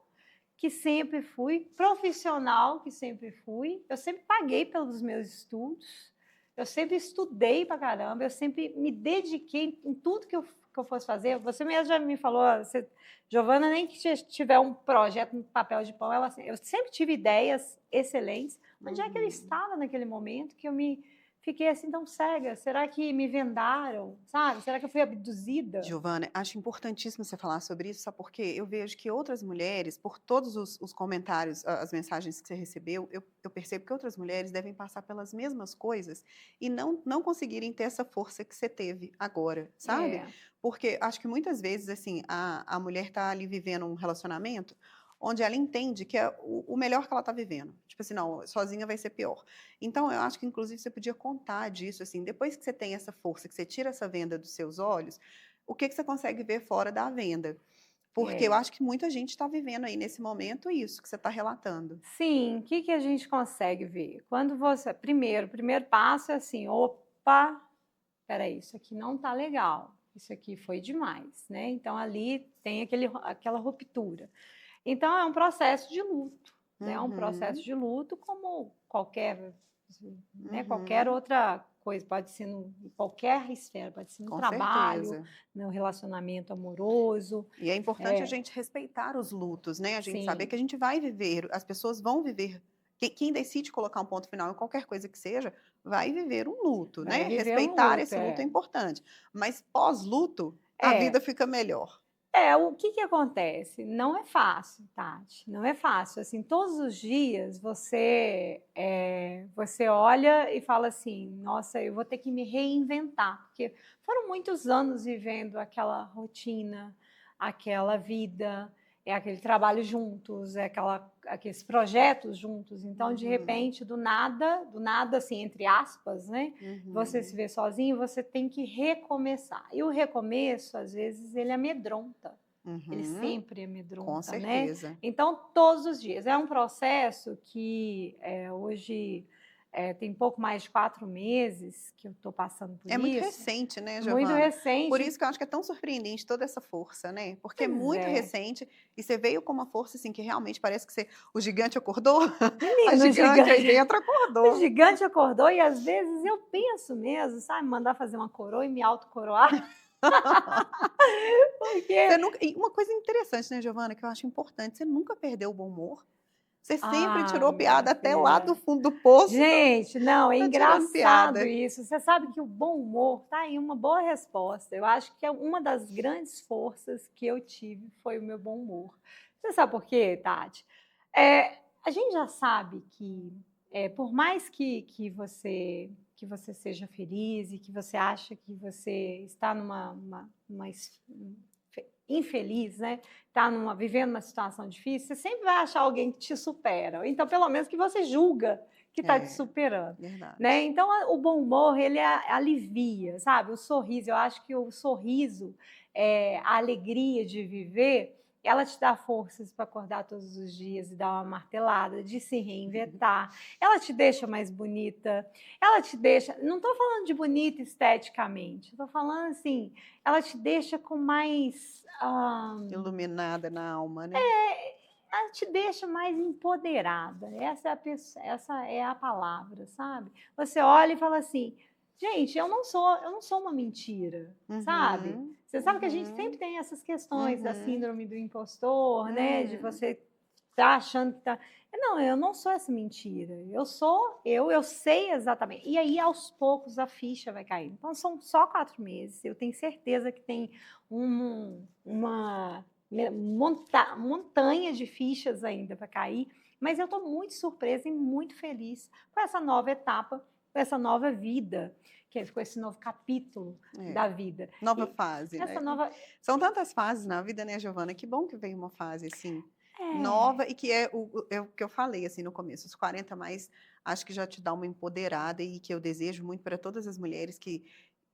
que sempre fui, profissional que sempre fui, eu sempre paguei pelos meus estudos, eu sempre estudei pra caramba, eu sempre me dediquei em tudo que eu fosse fazer. Você mesmo já me falou, Giovana, nem que tiver um projeto no papel de pão, eu sempre tive ideias excelentes. Onde é que eu estava naquele momento que eu fiquei assim tão cega? Será que me vendaram, sabe? Será que eu fui abduzida? Giovana, acho importantíssimo você falar sobre isso, sabe por quê? Eu vejo que outras mulheres, por todos os comentários, as mensagens que você recebeu, eu percebo que outras mulheres devem passar pelas mesmas coisas e não conseguirem ter essa força que você teve agora, sabe? Porque acho que muitas vezes, assim, a mulher está ali vivendo um relacionamento onde ela entende que é o melhor que ela está vivendo. Tipo assim, não, sozinha vai ser pior. Então, eu acho que, inclusive, você podia contar disso, assim, depois que você tem essa força, que você tira essa venda dos seus olhos, o que você consegue ver fora da venda? Porque eu acho que muita gente está vivendo aí nesse momento isso que você está relatando. Sim, o que a gente consegue ver? Quando você. O primeiro passo é assim: opa, peraí, isso aqui não está legal, isso aqui foi demais, né? Então ali tem aquela ruptura. Então é um processo de luto, né? É um processo de luto como qualquer, né? Qualquer outra coisa, pode ser em qualquer esfera, pode ser no Com trabalho, certeza. no relacionamento amoroso. E é importante a gente respeitar os lutos, né? A gente saber que a gente vai viver, as pessoas vão viver. Quem decide colocar um ponto final em qualquer coisa que seja, vai viver um luto, Vai né? viver um Respeitar luto, esse luto é importante. Mas pós-luto, a vida fica melhor. O que acontece? Não é fácil, Tati, não é fácil. Assim, todos os dias você olha e fala assim, nossa, eu vou ter que me reinventar, porque foram muitos anos vivendo aquela rotina, aquela vida, aquele trabalho juntos, aqueles projetos juntos. Então, de repente, do nada, assim, entre aspas, né? Você se vê sozinho, você tem que recomeçar. E o recomeço, às vezes, ele amedronta. Ele sempre amedronta, Com certeza. né? Então, todos os dias. É um processo que hoje tem pouco mais de 4 meses que eu estou passando por isso. É muito recente, né, Giovana? Muito recente. Por isso que eu acho que é tão surpreendente toda essa força, né? Porque é muito recente e você veio com uma força assim que realmente parece que o gigante acordou. Menino, A gigante aí dentro acordou. O gigante acordou e às vezes eu penso mesmo, sabe, mandar fazer uma coroa e me autocoroar. Porque... E uma coisa interessante, né, Giovana, que eu acho importante, você nunca perdeu o bom humor. Você sempre tirou piada até lá do fundo do poço. Gente, não, é engraçado piada. isso. Você sabe que o bom humor tá aí uma boa resposta. Eu acho que uma das grandes forças que eu tive foi o meu bom humor. Você sabe por quê, Tati? A gente já sabe que, por mais que você seja feliz e que você acha que você está numa infeliz, né? Está vivendo uma situação difícil, você sempre vai achar alguém que te supera. Então, pelo menos que você julga que está te superando. Verdade. Né? Então, o bom humor, ele alivia, sabe? O sorriso, eu acho que o sorriso, a alegria de viver, ela te dá forças para acordar todos os dias e dar uma martelada, de se reinventar, ela te deixa mais bonita, ela te deixa, não estou falando de bonita esteticamente, estou falando assim, ela te deixa com mais... Iluminada na alma, né? ela te deixa mais empoderada, essa é a palavra, sabe? Você olha e fala assim, gente, eu não sou uma mentira, sabe? Você sabe que a gente sempre tem essas questões da síndrome do impostor, né? De você tá achando que tá... Não, eu não sou essa mentira. Eu sou eu sei exatamente. E aí, aos poucos, a ficha vai cair. Então, são só 4 meses. Eu tenho certeza que tem uma montanha de fichas ainda para cair, mas eu estou muito surpresa e muito feliz com essa nova etapa, com essa nova vida, com esse novo capítulo da vida. Nova fase, essa né? nova... São tantas fases na vida, né, Giovana? Que bom que veio uma fase assim, nova, e que é o que eu falei assim no começo, os 40 mais, acho que já te dá uma empoderada, e que eu desejo muito para todas as mulheres que,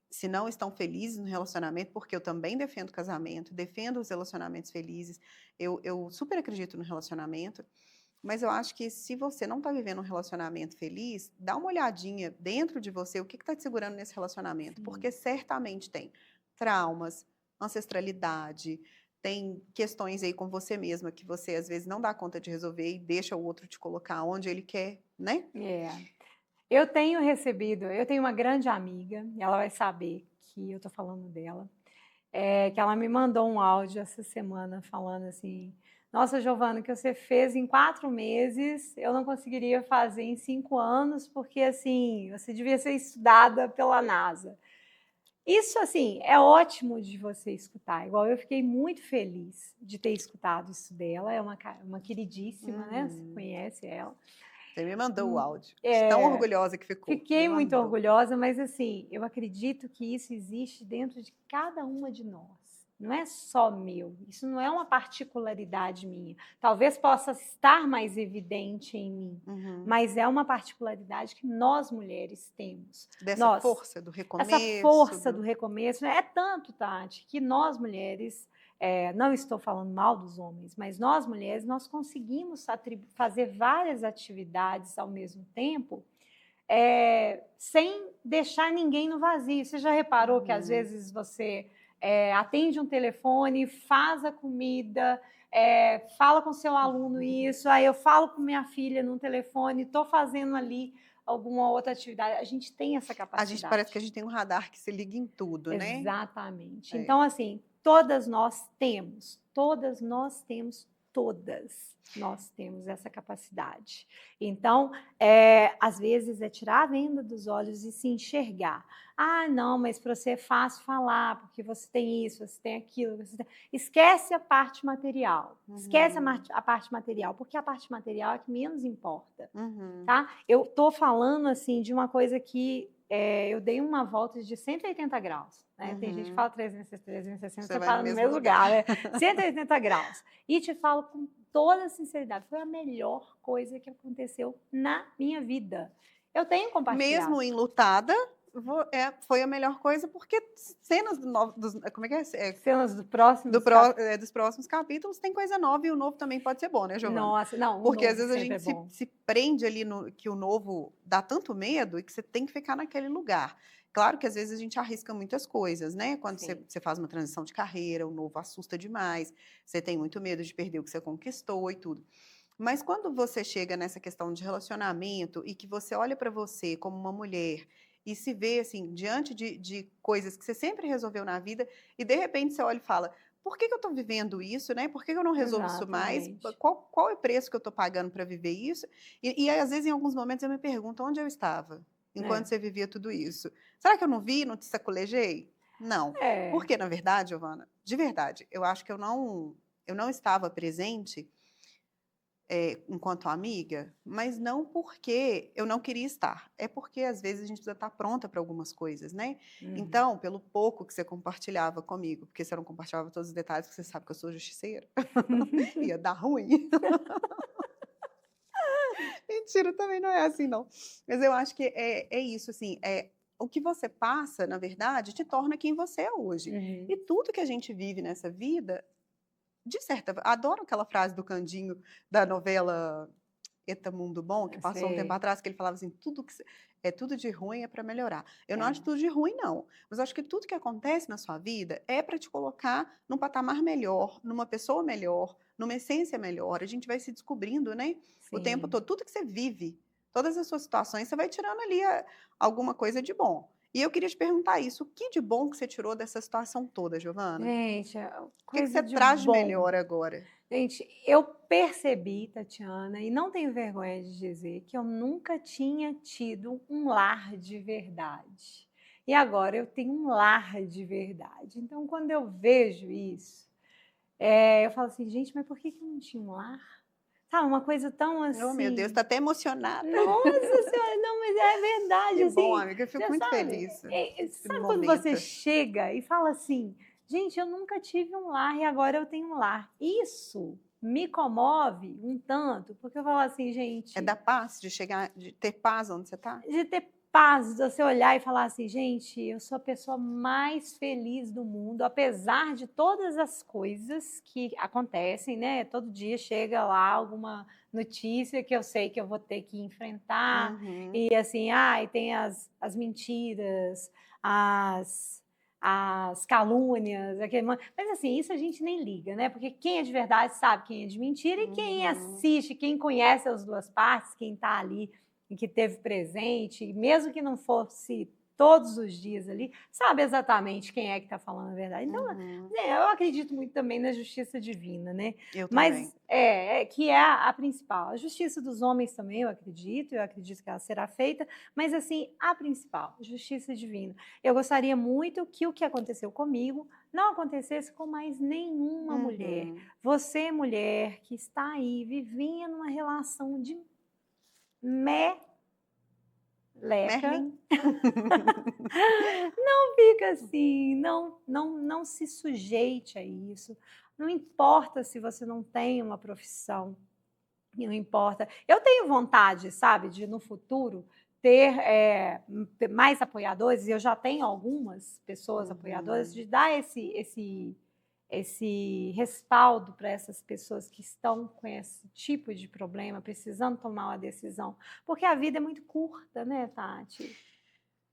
se não estão felizes no relacionamento, porque eu também defendo casamento, defendo os relacionamentos felizes, eu super acredito no relacionamento, mas eu acho que se você não está vivendo um relacionamento feliz, dá uma olhadinha dentro de você, o que está te segurando nesse relacionamento, porque certamente tem traumas, ancestralidade, tem questões aí com você mesma que você às vezes não dá conta de resolver e deixa o outro te colocar onde ele quer, né? Eu tenho uma grande amiga, e ela vai saber que eu estou falando dela, que ela me mandou um áudio essa semana falando assim, nossa, Giovana, o que você fez em 4 meses, eu não conseguiria fazer em 5 anos, porque assim, você devia ser estudada pela NASA. Isso, assim, é ótimo de você escutar. Igual eu fiquei muito feliz de ter escutado isso dela. É uma queridíssima, né? Você conhece ela. Você me mandou o áudio. Tão orgulhosa que ficou. Fiquei muito orgulhosa, mas assim, eu acredito que isso existe dentro de cada uma de nós. Não é só meu. Isso não é uma particularidade minha. Talvez possa estar mais evidente em mim, mas é uma particularidade que nós mulheres temos. Dessa força do recomeço. Essa força do recomeço. É tanto, Tati, que nós mulheres... não estou falando mal dos homens, mas nós mulheres, nós conseguimos fazer várias atividades ao mesmo tempo, sem deixar ninguém no vazio. Você já reparou que às vezes você atende um telefone, faz a comida, fala com seu aluno isso, aí eu falo com minha filha no telefone, estou fazendo ali alguma outra atividade. A gente tem essa capacidade. A gente parece que a gente tem um radar que se liga em tudo, né? Exatamente. Então, assim, todas nós temos essa capacidade. Então, às vezes é tirar a venda dos olhos e se enxergar. Ah, não, mas para você é fácil falar, porque você tem isso, você tem aquilo. Esquece a parte material. Esquece a parte material, porque a parte material é a que menos importa. Tá? Eu estou falando assim, de uma coisa que eu dei uma volta de 180 graus. Né? Tem gente que fala 360, você fala no mesmo lugar. Né? 180 graus. E te falo com toda sinceridade, foi a melhor coisa que aconteceu na minha vida. Eu tenho compartilhado. Mesmo enlutada, foi a melhor coisa, porque cenas como é que é? Cenas dos próximos dos próximos capítulos tem coisa nova, e o novo também pode ser bom, né, Giovana? Nossa, não, porque às vezes a gente se prende ali que o novo dá tanto medo e que você tem que ficar naquele lugar. Claro que às vezes a gente arrisca muitas coisas, né? Quando você faz uma transição de carreira, o novo assusta demais, você tem muito medo de perder o que você conquistou e tudo. Mas quando você chega nessa questão de relacionamento e que você olha para você como uma mulher e se vê assim, diante de coisas que você sempre resolveu na vida, e de repente você olha e fala, por que eu estou vivendo isso, né? Por que eu não resolvo isso mais? Qual é o preço que eu estou pagando para viver isso? E às vezes, em alguns momentos, eu me pergunto onde eu estava enquanto você vivia tudo isso. Será que eu não vi, não te sacolejei? Não. Porque, na verdade, Giovana, de verdade, eu acho que eu não estava presente enquanto amiga, mas não porque eu não queria estar, é porque às vezes a gente precisa estar pronta para algumas coisas, né? Então, pelo pouco que você compartilhava comigo, porque você não compartilhava todos os detalhes, porque você sabe que eu sou justiceira, ia dar ruim. Mentira, também não é assim, não. Mas eu acho que é isso, assim, o que você passa, na verdade, te torna quem você é hoje. E tudo que a gente vive nessa vida de certa, adoro aquela frase do Candinho da novela Eta Mundo Bom, que passou um tempo Sei. atrás, que ele falava assim, tudo de ruim é para melhorar. Eu não acho É. tudo de ruim, não. Mas acho que tudo que acontece na sua vida é para te colocar num patamar melhor, numa pessoa melhor, numa essência melhor. A gente vai se descobrindo, né? O tempo Sim. todo. Tudo que você vive, todas as suas situações, você vai tirando ali alguma coisa de bom. E eu queria te perguntar isso, o que de bom que você tirou dessa situação toda, Giovana? O Gente, que você coisa de traz de bom. melhor agora? Gente, eu percebi, Tatiana, e não tenho vergonha de dizer que eu nunca tinha tido um lar de verdade. E agora eu tenho um lar de verdade. Então, quando eu vejo isso, eu falo assim, gente, mas por que que eu não tinha um lar? Sabe, uma coisa tão Oh, meu Deus, assim. está até emocionada. Nossa Senhora, não, mas é verdade, Que bom, assim, amiga, eu fico você muito sabe, feliz nesse sabe quando você momento. chega e fala assim, gente, eu nunca tive um lar e agora eu tenho um lar. Isso me comove um tanto, porque eu falo assim, É gente, da paz, de chegar, de ter paz onde você está? de ter paz, de você olhar e falar assim, gente, eu sou a pessoa mais feliz do mundo, apesar de todas as coisas que acontecem, né? Todo dia chega lá alguma notícia que eu sei que eu vou ter que enfrentar, Uhum, e assim, e tem as mentiras, as calúnias, mas assim, isso a gente nem liga, né? Porque quem é de verdade sabe quem é de mentira, e quem uhum, assiste, quem conhece as duas partes, quem está ali e que teve presente, e mesmo que não fosse todos os dias ali, sabe exatamente quem é que está falando a verdade. Então, uhum. eu acredito muito também na justiça divina, né? Eu também. Mas que é a principal. A justiça dos homens também eu acredito que ela será feita, mas assim, a principal, a justiça divina. Eu gostaria muito que o que aconteceu comigo não acontecesse com mais nenhuma mulher. Uhum. Você, mulher, que está aí vivendo uma relação de meleca, Merlin. não fica assim, não se sujeite a isso. Não importa se você não tem uma profissão, não importa. Eu tenho vontade, sabe, de no futuro ter mais apoiadores, e eu já tenho algumas pessoas apoiadoras, Uhum. de dar esse respaldo para essas pessoas que estão com esse tipo de problema, precisando tomar uma decisão, porque a vida é muito curta, né, Tati?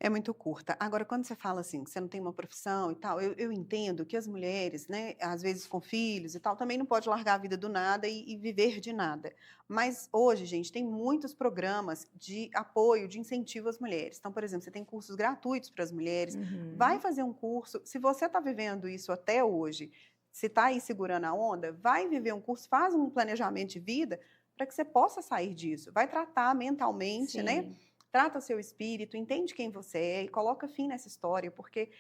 É muito curta. Agora, quando você fala assim, que você não tem uma profissão e tal, eu entendo que as mulheres, né, às vezes com filhos e tal, também não pode largar a vida do nada e viver de nada. Mas hoje, gente, tem muitos programas de apoio, de incentivo às mulheres. Então, por exemplo, você tem cursos gratuitos para as mulheres. Vai Uhum. fazer um curso. Se você está vivendo isso até hoje, se está aí segurando a onda, vai viver um curso, faz um planejamento de vida para que você possa sair disso. Vai tratar mentalmente, né? Sim. Trata o seu espírito, entende quem você é e coloca fim nessa história, porque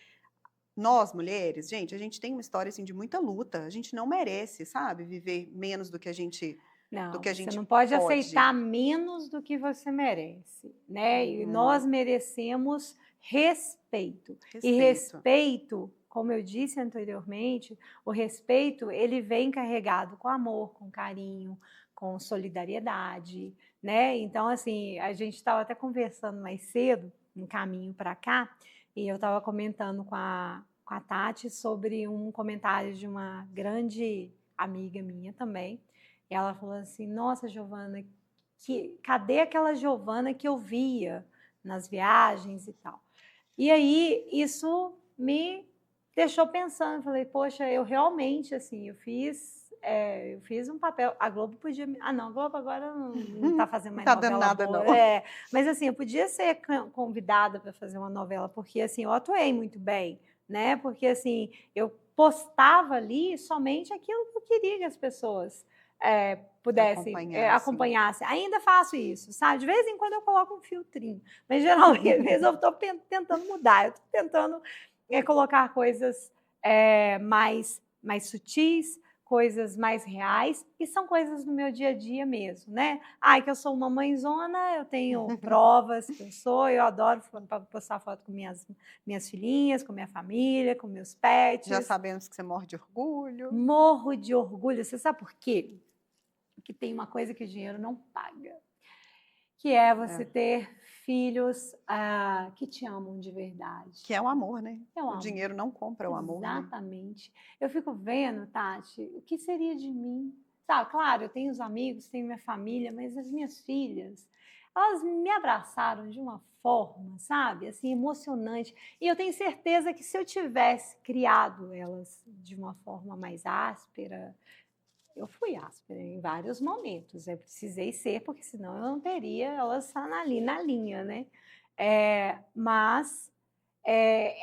nós, mulheres, gente, a gente tem uma história assim de muita luta. A gente não merece, sabe, viver menos do Não, que a você gente não pode pode. aceitar menos do que você merece, né? E nós Uhum. merecemos respeito. E Respeito. respeito, como eu disse anteriormente, o respeito ele vem carregado com amor, com carinho, com solidariedade, né? Então, assim, a gente estava até conversando mais cedo, no caminho para cá, e eu estava comentando com a Tati sobre um comentário de uma grande amiga minha também. E ela falou assim: Nossa, Giovana, cadê aquela Giovana que eu via nas viagens e tal? E aí isso me deixou pensando. Eu falei: Poxa, eu realmente assim, eu fiz um papel. A Globo podia. Ah, não, a Globo agora não está fazendo Não mais tá dando novela nada, boa. não. Mas assim, eu podia ser convidada para fazer uma novela, porque assim, eu atuei muito bem, né? Porque assim, eu postava ali somente aquilo que eu queria que as pessoas pudessem Acompanhassem. acompanhassem. Ainda faço isso, sabe? De vez em quando eu coloco um filtrinho, mas geralmente às vezes eu estou tentando mudar, eu estou tentando colocar coisas mais sutis, coisas mais reais, e são coisas do meu dia a dia mesmo, né? Que eu sou uma mãezona, eu tenho provas que eu adoro postar foto com minhas filhinhas, com minha família, com meus Já pets. sabemos que você morre de orgulho. Morro de orgulho. Você sabe por quê? Porque tem uma coisa que o dinheiro não paga, que é você É. ter filhos que te amam de verdade. Que é o amor, né? É o O amor. dinheiro não compra o amor, né? Exatamente. Eu fico vendo, Tati, o que seria de mim? Sabe, claro, eu tenho os amigos, tenho minha família, mas as minhas filhas, elas me abraçaram de uma forma, sabe, assim, emocionante. E eu tenho certeza que se eu tivesse criado elas de uma forma mais áspera, eu fui áspera em vários momentos. Eu precisei ser, porque senão eu não teria elas ali na linha, né? Mas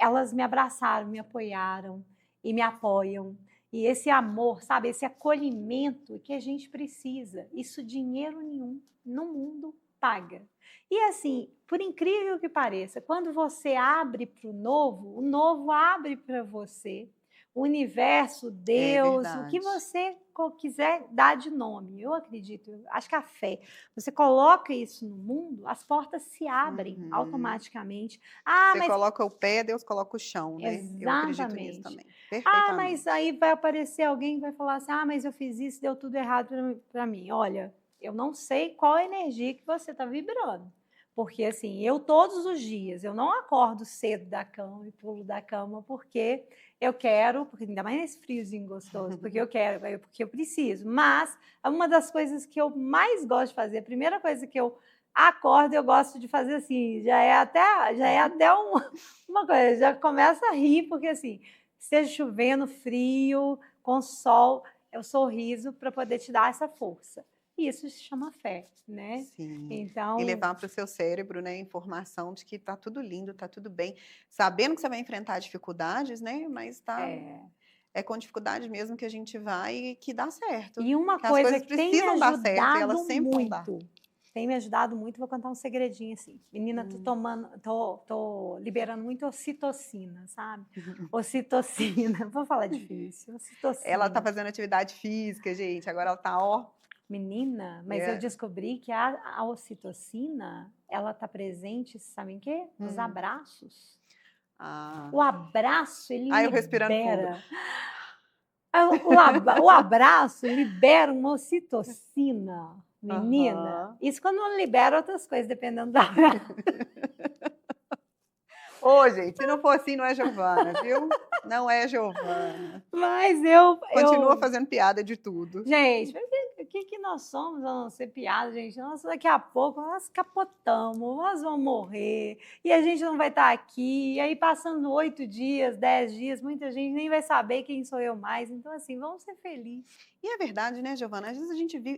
elas me abraçaram, me apoiaram e me apoiam. E esse amor, sabe, esse acolhimento que a gente precisa, isso dinheiro nenhum no mundo paga. E assim, por incrível que pareça, quando você abre para o novo abre para você. O universo, É Deus, o que verdade. você quiser dar de nome. Eu acredito, eu acho que a fé, você coloca isso no mundo, as portas se abrem Uhum. automaticamente. Você Mas coloca o pé, Deus coloca o chão, né? Eu acredito nisso exatamente. também. Mas Perfeitamente. aí vai aparecer alguém que vai falar assim: mas eu fiz isso, deu tudo errado para mim. Olha, eu não sei qual a energia que você está vibrando. Porque assim, eu todos os dias, eu não acordo cedo da cama e pulo da cama porque eu quero, porque ainda mais nesse friozinho gostoso, porque eu quero, porque eu preciso. Mas uma das coisas que eu mais gosto de fazer, a primeira coisa que eu acordo, eu gosto de fazer assim, já é até uma coisa, já começa a rir, porque assim, seja chovendo, frio, com sol, é o sorriso para poder te dar essa força. E isso se chama fé, né? Sim. E Então, levar para o seu cérebro, né, a informação de que tá tudo lindo, tá tudo bem, sabendo que você vai enfrentar dificuldades, né, mas é, é com dificuldade mesmo que a gente vai e que dá certo. e uma Que as coisa coisas que tem me precisam dar certo e elas ajudado sempre vão dar. muito, vou contar um segredinho assim. Menina, Hum. tô liberando muito ocitocina, sabe? Ocitocina, vou falar difícil, Ela tá ocitocina. fazendo atividade física, gente, agora ela tá, ó, Menina, mas eu é, descobri que a ocitocina, ela tá presente, sabe em quê? Nos hum, abraços. ah. O abraço, ele Eu respirando fundo. libera. O abraço libera uma ocitocina, menina. Aham. Isso quando não libera outras coisas, dependendo do abraço. Ô, gente, se não for assim, não é Giovana, viu? Não é Giovana. Mas Continua fazendo piada de tudo. gente, o que nós somos a não ser piada, gente? Nós daqui a pouco nós capotamos, nós vamos morrer, e a gente não vai estar aqui, e aí passando 8 dias, 10 dias, muita gente nem vai saber quem sou eu mais. Então, assim, vamos ser felizes. E é verdade, né, Giovana? Às vezes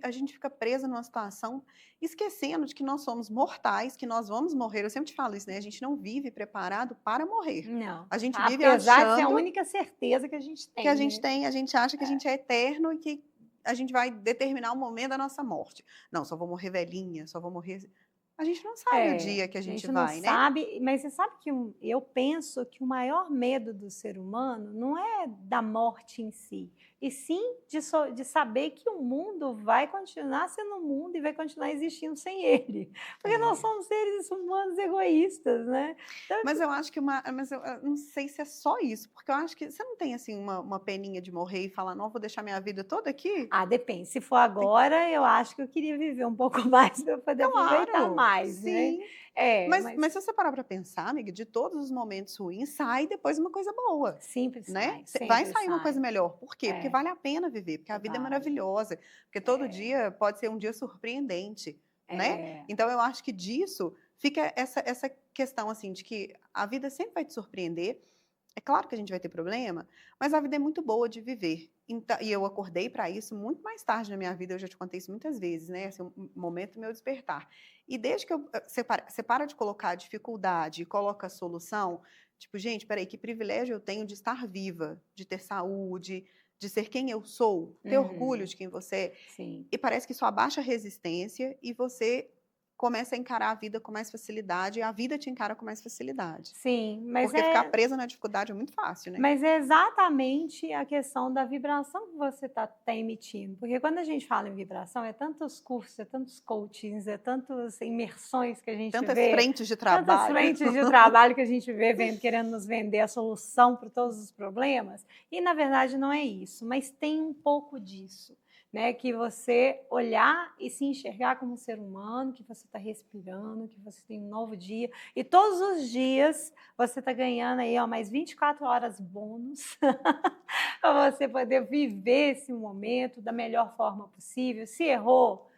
a gente fica presa numa situação esquecendo de que nós somos mortais, que nós vamos morrer. Eu sempre te falo isso, né? A gente não vive preparado para morrer. Não, A gente vive apesar de ser a achando única certeza que a gente que a tem, gente né? tem, a gente acha que a gente é eterno e que a gente vai determinar o momento da nossa morte. Não, só vou morrer velhinha, só vou morrer. A gente não sabe o dia que a A gente gente não vai, né? sabe, mas você sabe que eu penso que o maior medo do ser humano não é da morte em si, e sim de saber que o mundo vai continuar sendo um mundo e vai continuar existindo sem ele. Porque nós É. somos seres humanos egoístas, né? Então, Mas eu acho que mas eu não sei se é só isso, porque eu acho que você não tem assim uma peninha de morrer e falar, não, vou deixar minha vida toda aqui? depende. Se for agora, eu acho que eu queria viver um pouco mais para eu poder aproveitar Claro, mais, né? sim. Mas Mas se você parar para pensar, amiga, de todos os momentos ruins, sai depois uma coisa boa, né? Vai sempre sair uma coisa sai. melhor. Por quê? Porque É, vale a pena viver, porque a vida é vale. maravilhosa, porque todo dia pode ser um dia surpreendente, né? É, Então eu acho que disso fica essa questão assim de que a vida sempre vai te surpreender. É claro que a gente vai ter problema, mas a vida é muito boa de viver. Então, e eu acordei para isso muito mais tarde na minha vida, eu já te contei isso muitas vezes, né? Esse é um momento do meu despertar. E desde que você para de colocar a dificuldade e coloca a solução, tipo, gente, peraí, que privilégio eu tenho de estar viva, de ter saúde, de ser quem eu sou, ter orgulho uhum, de quem você é. sim. E parece que isso abaixa a resistência e você começa a encarar a vida com mais facilidade e a vida te encara com mais facilidade. Sim, Porque ficar presa na dificuldade é muito fácil, né? mas é exatamente a questão da vibração que você está emitindo. Porque quando a gente fala em vibração, é tantos cursos, é tantos coachings, é tantas imersões que a gente Tantas vê, frentes de tantas trabalho. frentes de trabalho que a gente vê querendo nos vender a solução para todos os problemas. E, na verdade, não é isso, mas tem um pouco disso. né? Que você olhar e se enxergar como um ser humano, que você está respirando, que você tem um novo dia. E todos os dias você está ganhando aí, ó, mais 24 horas bônus para você poder viver esse momento da melhor forma possível. Se errou,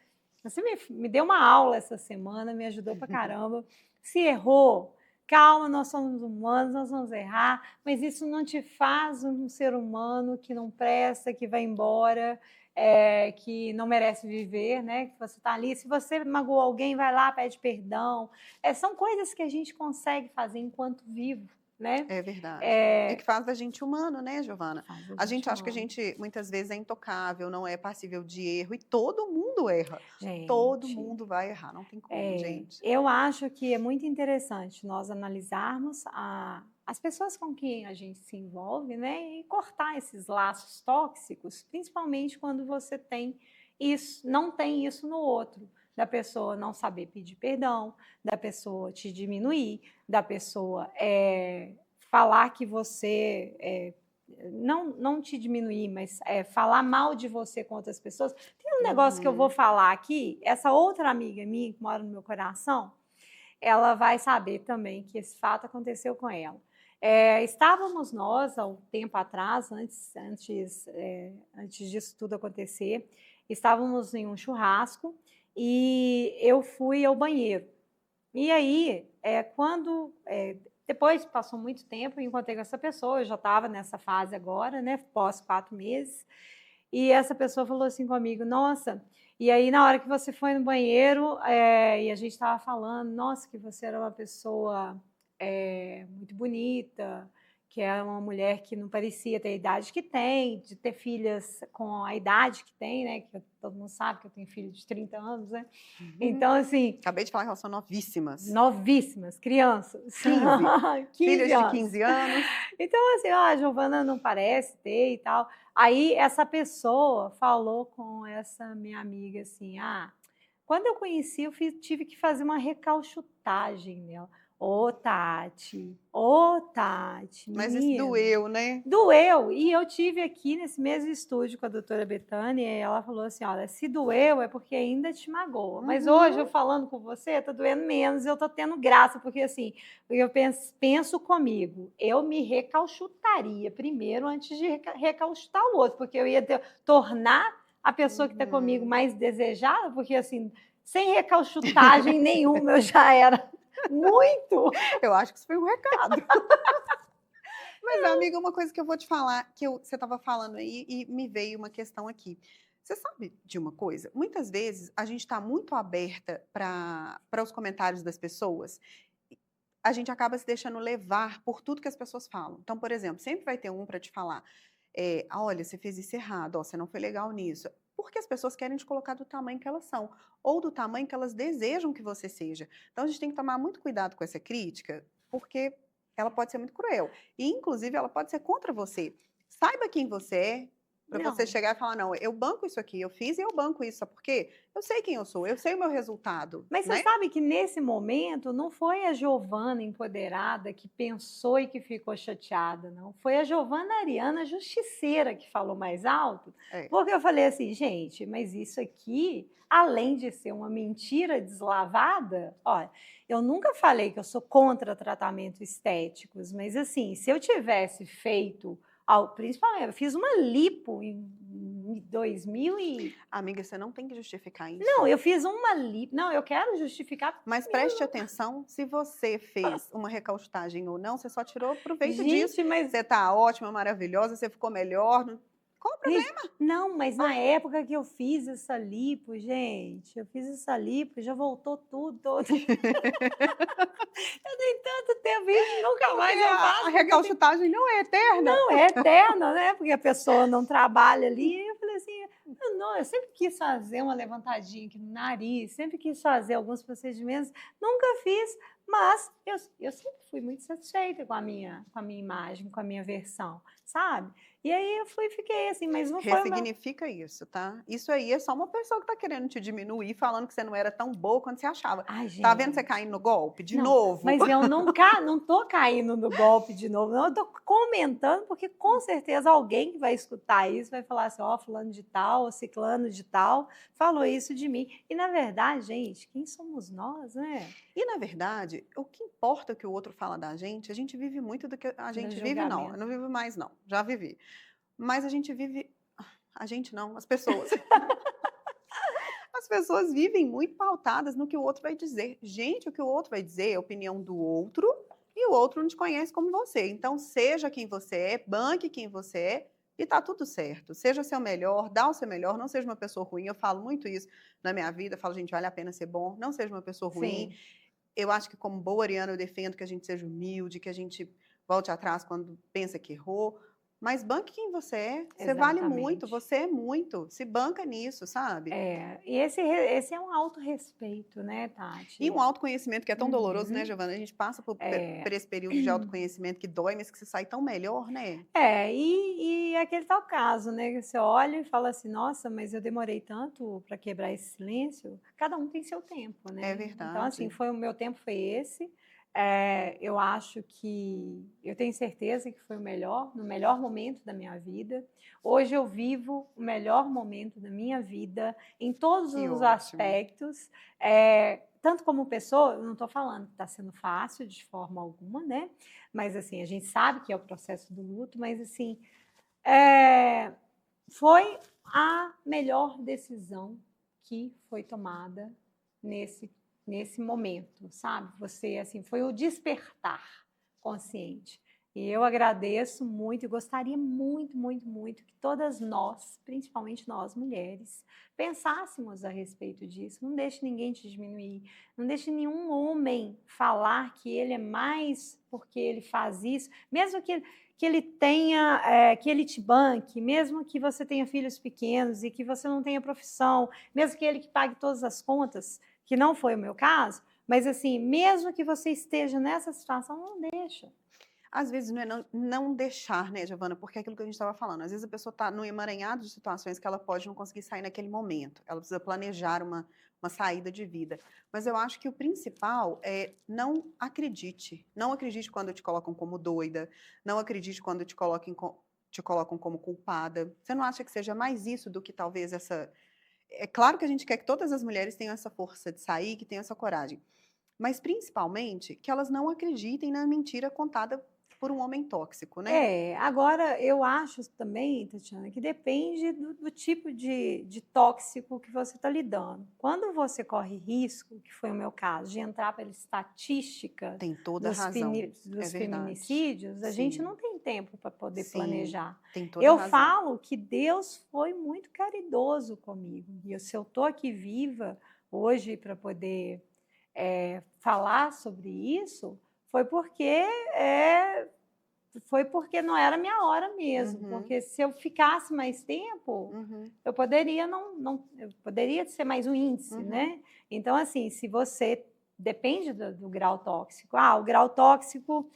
você me deu uma aula essa semana, me ajudou pra caramba. Se errou, calma, nós somos humanos, nós vamos errar, mas isso não te faz um ser humano que não presta, que vai embora, que não merece viver, né? Que você está ali. Se você magoou alguém, vai lá, pede perdão. São coisas que a gente consegue fazer enquanto vivo, né? É verdade. É que faz da gente humano, né, Giovana? A gente acha que a humano. gente muitas vezes é intocável, não é passível de erro, e todo mundo erra. Gente, Todo mundo vai errar, não tem como, gente. eu acho que é muito interessante nós analisarmos as pessoas com quem a gente se envolve, né, e cortar esses laços tóxicos, principalmente quando você tem isso, não tem isso no outro, da pessoa não saber pedir perdão, da pessoa te diminuir, da pessoa falar que você não te diminuir, mas falar mal de você com outras pessoas. Tem um negócio que eu vou falar aqui, essa outra amiga minha que mora no meu coração, ela vai saber também que esse fato aconteceu com ela. Estávamos nós, há um tempo atrás, antes disso tudo acontecer, estávamos em um churrasco e eu fui ao banheiro. E aí, depois passou muito tempo, encontrei com essa pessoa, eu já estava nessa fase agora, né, pós 4 meses, e essa pessoa falou assim comigo, nossa, e aí na hora que você foi no banheiro, e a gente estava falando, nossa, que você era uma pessoa muito bonita, que é uma mulher que não parecia ter a idade que tem, de ter filhas com a idade que tem, né, que todo mundo sabe que eu tenho filho de 30 anos, né, então assim... Acabei de falar que elas são novíssimas. Novíssimas, crianças. 15. 15 Filhas anos. de 15 anos. Então, assim, a Giovana não parece ter e tal. Aí, essa pessoa falou com essa minha amiga assim, quando eu conheci, eu tive que fazer uma recalchutagem nela. Ô, Tati, Mas isso menina. doeu, né? Doeu, e eu tive aqui nesse mesmo estúdio com a doutora Betânia, e ela falou assim, olha, se doeu é porque ainda te magoa, mas hoje eu falando com você, tá doendo menos, eu tô tendo graça, porque assim, eu penso comigo, eu me recalchutaria primeiro antes de recalchutar o outro, porque eu ia tornar a pessoa que está comigo mais desejada, porque assim, sem recalchutagem nenhuma eu já era muito. Eu acho que isso foi um recado. Mas, amiga, uma coisa que eu vou te falar, que você estava falando aí e me veio uma questão aqui. Você sabe de uma coisa? Muitas vezes a gente está muito aberta para os comentários das pessoas, a gente acaba se deixando levar por tudo que as pessoas falam. Então, por exemplo, sempre vai ter um para te falar, olha, você fez isso errado, ó, você não foi legal nisso. Porque as pessoas querem te colocar do tamanho que elas são, ou do tamanho que elas desejam que você seja. Então, a gente tem que tomar muito cuidado com essa crítica, porque ela pode ser muito cruel. E, inclusive, ela pode ser contra você. Saiba quem você é, para você chegar e falar, não, eu banco isso aqui, eu fiz e eu banco isso. Sabe por quê? Eu sei quem eu sou, eu sei o meu resultado. Mas né? você sabe que nesse momento não foi a Giovana empoderada que pensou e que ficou chateada, não. Foi a Giovana Ariana Justiceira que falou mais alto. Porque eu falei assim, gente, mas isso aqui, além de ser uma mentira deslavada, olha, eu nunca falei que eu sou contra tratamentos estéticos, mas assim, se eu tivesse feito, principalmente, eu fiz uma lipo em 2000 e... Amiga, você não tem que justificar isso. Não, eu fiz uma lipo. Não, eu quero justificar. Mas preste atenção, se você fez uma recalchutagem ou não, você só tirou proveito disso. Mas você tá ótima, maravilhosa, você ficou melhor. Qual o problema? Não, mas na época que eu fiz essa lipo, gente, já voltou tudo. Eu dei tanto tempo e nunca mais eu faço. A recalchutagem não é eterna? Não, é eterna, né? Porque a pessoa não trabalha ali. Eu falei assim, eu sempre quis fazer uma levantadinha aqui no nariz, sempre quis fazer alguns procedimentos, nunca fiz, mas eu sempre fui muito satisfeita com a minha imagem, com a minha versão. sabe? E aí eu fui e fiquei assim, mas não foi o meu... Ressignifica isso, tá? Isso aí é só uma pessoa que tá querendo te diminuir, falando que você não era tão boa quanto você achava. Ai, Tá vendo você gente. caindo no golpe? De Não, novo? mas eu não tô caindo no golpe de novo, não. Eu tô comentando, porque com certeza alguém que vai escutar isso vai falar assim: ó, fulano de tal, ou ciclano de tal, falou isso de mim. E na verdade, gente, quem somos nós, né? E, na verdade, o que importa que o outro fala da gente, a gente vive muito do que a Do gente vive, não. Eu julgamento. não vivo mais, não. Já vivi. Mas a gente vive. A gente não, as pessoas. As pessoas vivem muito pautadas no que o outro vai dizer. Gente, o que o outro vai dizer é a opinião do outro e o outro não te conhece como você. Então, seja quem você é, banque quem você é e tá tudo certo. Seja seu melhor, dá o seu melhor, não seja uma pessoa ruim. Eu falo muito isso na minha vida, eu falo, gente, vale a pena ser bom, não seja uma pessoa ruim. Sim. Eu acho que, como boa ariana, eu defendo que a gente seja humilde, que a gente volte atrás quando pensa que errou. Mas banque quem você é. Você vale muito, Exatamente. você é muito. Se banca nisso, sabe? É, e esse é um autorrespeito, né, E um Tati? autoconhecimento que é tão doloroso, né, Uhum. Giovana? A gente passa É, por esse período de autoconhecimento que dói, mas que se sai tão melhor, né? e aquele tal caso, né, que você olha e fala assim, nossa, mas eu demorei tanto para quebrar esse silêncio. Cada um tem seu tempo, É né? Então, assim, verdade. o meu tempo foi esse. Eu acho que, eu tenho certeza que foi o melhor, no melhor momento da minha vida. Hoje eu vivo o melhor momento da minha vida, em todos Que os ótimo. aspectos. Tanto como pessoa, eu não estou falando que está sendo fácil de forma alguma, né? Mas assim, a gente sabe que é o processo do luto, mas assim, é, foi a melhor decisão que foi tomada nesse momento, sabe? Você, assim, foi o despertar consciente. E eu agradeço muito e gostaria muito, muito, muito que todas nós, principalmente nós mulheres, pensássemos a respeito disso. Não deixe ninguém te diminuir, não deixe nenhum homem falar que ele é mais porque ele faz isso, mesmo que ele tenha, que ele te banque, mesmo que você tenha filhos pequenos e que você não tenha profissão, mesmo que ele que pague todas as contas, que não foi o meu caso, mas assim, mesmo que você esteja nessa situação, não deixa. Às vezes não é não deixar, né, Giovana? Porque é aquilo que a gente estava falando. Às vezes a pessoa está num emaranhado de situações que ela pode não conseguir sair naquele momento. Ela precisa planejar uma saída de vida. Mas eu acho que o principal é não acredite. Não acredite quando te colocam como doida. Não acredite quando te colocam como culpada. Você não acha que seja mais isso do que talvez essa. É claro que a gente quer que todas as mulheres tenham essa força de sair, que tenham essa coragem. Mas principalmente que elas não acreditem na mentira contada por um homem tóxico, né? Agora eu acho também, Tatiana, que depende do tipo de tóxico que você está lidando. Quando você corre risco, que foi o meu caso, de entrar pela estatística Tem toda a razão. É dos verdade. feminicídios, a gente Sim, não tem tempo para poder sim, planejar. tem toda a Eu razão. falo que Deus foi muito caridoso comigo. E se eu estou aqui viva hoje para poder falar sobre isso, foi porque não era minha hora mesmo, Uhum, porque se eu ficasse mais tempo, uhum, eu poderia eu poderia ser mais um índice, uhum. né? Então, assim, se você depende do grau tóxico, o grau tóxico